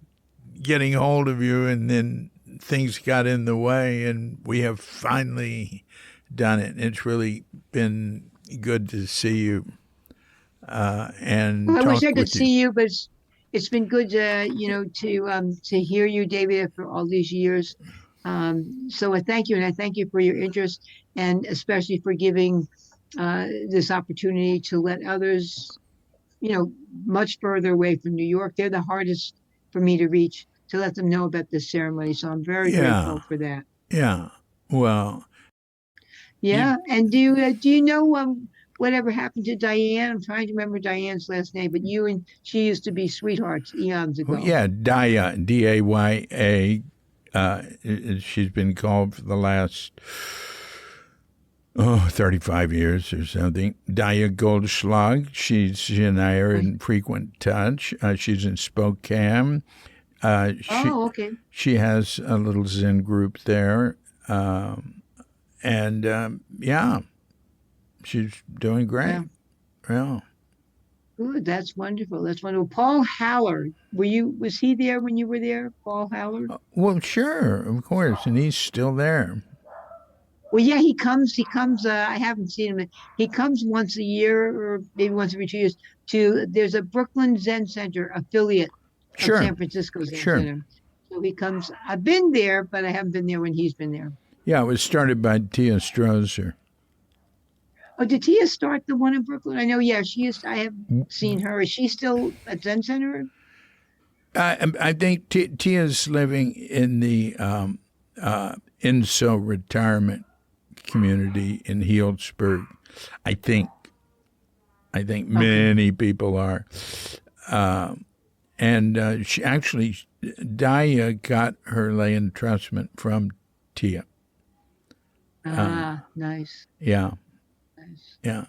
getting hold of you, and then things got in the way, and we have finally done it. It's really been good to see you. And I wish I could see you, but it's been good to hear you, David, for all these years. So I thank you, and I thank you for your interest, and especially for giving this opportunity to let others, much further away from New York. They're the hardest for me to reach, to let them know about this ceremony. So I'm very grateful for that. Yeah. Well. Yeah. And do you know whatever happened to Diane? I'm trying to remember Diane's last name, but she used to be sweethearts eons ago. Yeah, Daya, Daya. She's been called for the last 35 years or something. Daya Goldschlag. She and I are in frequent touch. She's in Spokane. Oh, okay. She has a little Zen group there, yeah, she's doing great. Yeah. Yeah. Good. That's wonderful. That's wonderful. Paul Haller, was he there when you were there? Paul Haller? Well, sure, of course, and he's still there. Well, yeah, he comes, I haven't seen him. He comes once a year or maybe once every 2 years there's a Brooklyn Zen Center affiliate of Sure, San Francisco Zen sure. Center. So he comes, I've been there, but I haven't been there when he's been there. Yeah, it was started by Tia Strasser. Oh, did Tia start the one in Brooklyn? I know, yeah, she is. I have seen her. Is she still at Zen Center? I think Tia's living in the INSO retirement community in Healdsburg. I think many people are. She actually, Daya got her lay entrustment from Tia. Nice. Yeah, Nice. yeah.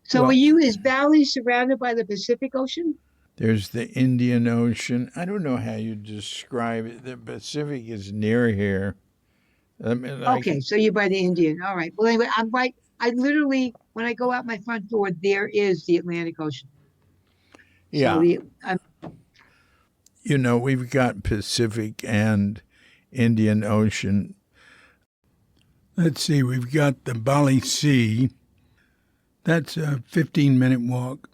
So Well, is Valley surrounded by the Pacific Ocean? There's the Indian Ocean. I don't know how you describe it. The Pacific is near here. I mean, Okay, so you're by the Indian. All right. Well, anyway, I'm right. I literally, when I go out my front door, there is the Atlantic Ocean. yeah. I'm We've got Pacific and Indian Ocean. Let's see, we've got the Bali Sea. That's a 15-minute walk.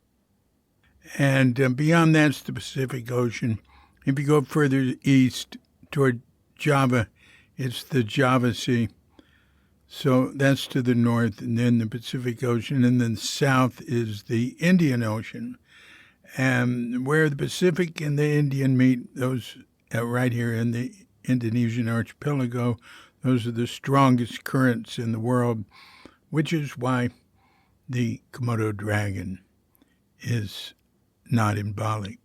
And beyond that's the Pacific Ocean. If you go further east toward Java, it's the Java Sea. So that's to the north, and then the Pacific Ocean, and then south is the Indian Ocean. And where the Pacific and the Indian meet, those right here in the Indonesian archipelago, those are the strongest currents in the world, which is why the Komodo dragon is not in Bali.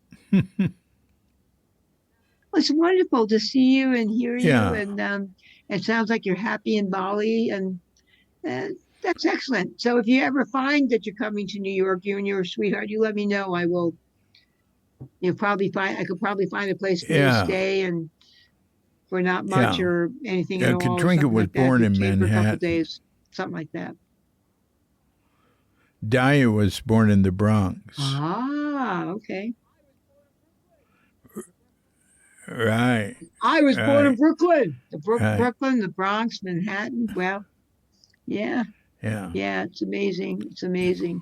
It's wonderful to see you and hear you, Yeah. and it sounds like you're happy in Bali, and that's excellent. So if you ever find that you're coming to New York, you and your sweetheart, you let me know. I will. I could probably find a place for you to Yeah. stay, and for not much Yeah. or anything Yeah, at all, or Katrinka something was like that. born You in stay for a couple Manhattan. days, something like that. Daya was born in the Bronx. Okay. Right. I was born in Right. Brooklyn, Right. Brooklyn, the Bronx, Manhattan. Well, yeah, Yeah. yeah, it's amazing. It's amazing.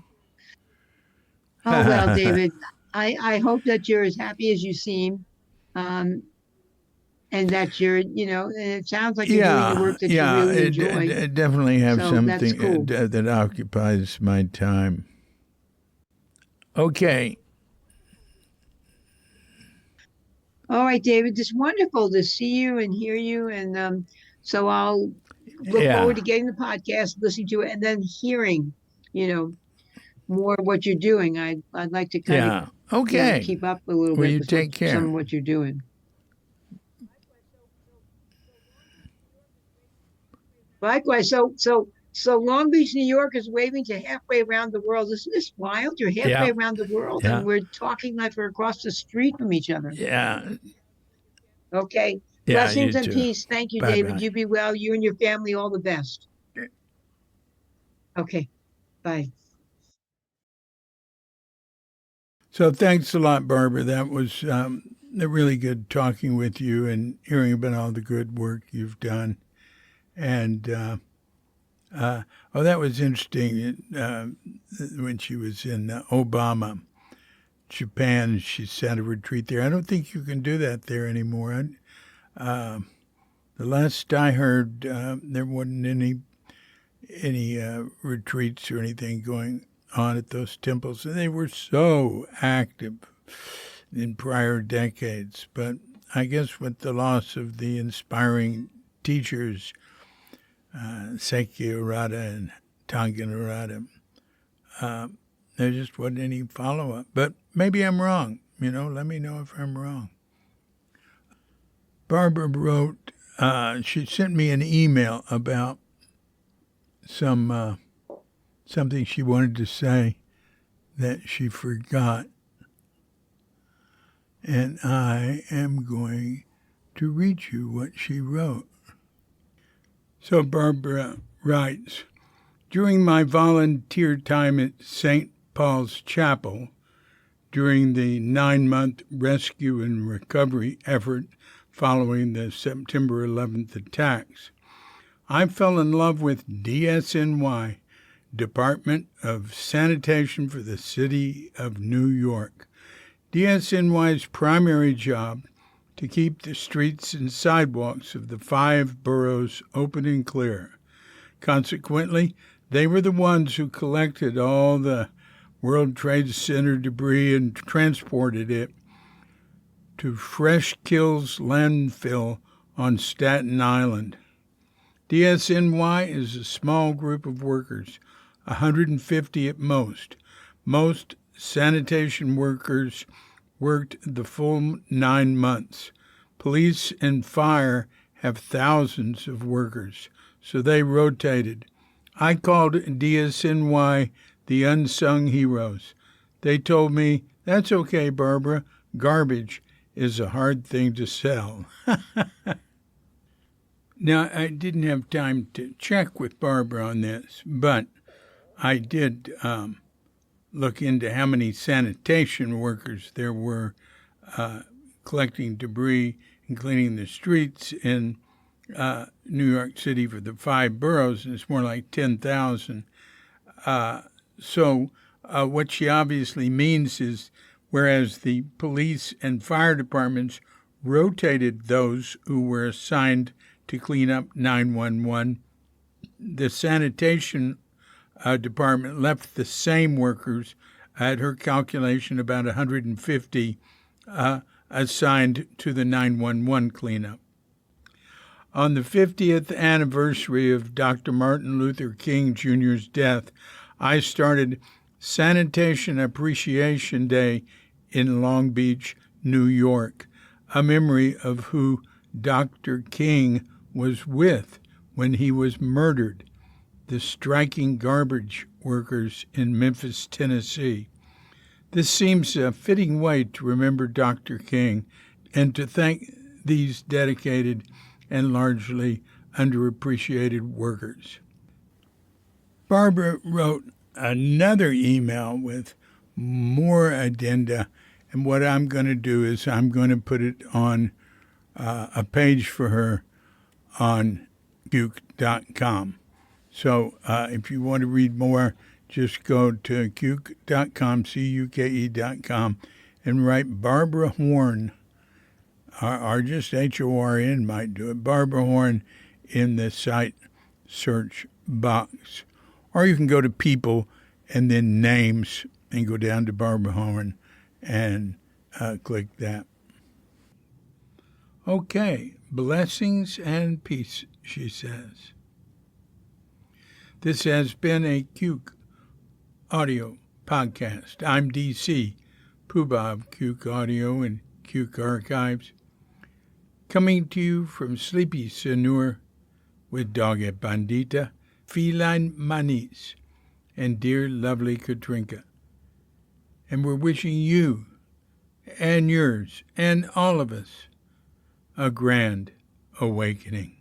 Oh well, David, I hope that you're as happy as you seem, um, and that and it sounds like you're doing the Yeah, work that you yeah, really it enjoy. definitely have So that's something cool. that occupies my time. Okay. All right, David, it's wonderful to see you and hear you, and so I'll look Yeah. forward to getting the podcast, listening to it, and then hearing, more of what you're doing. I'd like to kind of Yeah. Okay. keep up a little Well, bit you with take care. some of what you're doing. Likewise. So Long Beach, New York is waving to halfway around the world. Isn't this wild? You're halfway Yeah. around the world, Yeah. and we're talking like we're across the street from each other. Yeah. Okay. Yeah, Blessings you and too. peace. Thank you, Bye-bye. David. You be well. You and your family, all the best. Okay. Bye. So thanks a lot, Barbara. That was really good talking with you and hearing about all the good work you've done. And that was interesting. When she was in Obama, Japan, she sat a retreat there. I don't think you can do that there anymore. The last I heard, there wasn't any retreats or anything going on at those temples, and they were so active in prior decades. But I guess with the loss of the inspiring teachers, Seiki Arata and Tangen Arata, there just wasn't any follow-up. But maybe I'm wrong. Let me know if I'm wrong. Barbara wrote, she sent me an email about something she wanted to say that she forgot. and I am going to read you what she wrote. So Barbara writes, during my volunteer time at St. Paul's Chapel, during the 9-month rescue and recovery effort following the September 11th attacks, I fell in love with DSNY, Department of Sanitation for the City of New York. DSNY's primary job to keep the streets and sidewalks of the 5 boroughs open and clear. Consequently, they were the ones who collected all the World Trade Center debris and transported it to Fresh Kills landfill on Staten Island. DSNY is a small group of workers, 150 at most. Most sanitation workers worked the full 9 months. Police and fire have thousands of workers, so they rotated. I called DSNY the unsung heroes. They told me, that's okay, Barbara. Garbage is a hard thing to sell. Now, I didn't have time to check with Barbara on this, but I did look into how many sanitation workers there were collecting debris and cleaning the streets in New York City for the 5 boroughs, and it's more like 10,000. So what she obviously means is, whereas the police and fire departments rotated those who were assigned to clean up 911, the sanitation department left the same workers, at her calculation about 150, assigned to the 911 cleanup. On the 50th anniversary of Dr. Martin Luther King Jr.'s death, I started Sanitation Appreciation Day in Long Beach, New York, a memory of who Dr. King was with when he was murdered, the striking garbage workers in Memphis, Tennessee. This seems a fitting way to remember Dr. King and to thank these dedicated and largely underappreciated workers. Barbara wrote another email with more addenda, and what I'm going to do is I'm going to put it on a page for her on cuke.com. So if you want to read more, just go to cuke.com, cuke.com, and write Barbara Horn, or just Horn might do it, Barbara Horn in the site search box. Or you can go to people and then names and go down to Barbara Horn and click that. Okay, blessings and peace, she says. This has been a Cuke audio podcast. I'm DC, Poobah of Cuke Audio and Cuke Archives, coming to you from Sleepy Sanur with Doggett Bandita, Feline Manis, and dear lovely Katrinka. And we're wishing you and yours and all of us a grand awakening.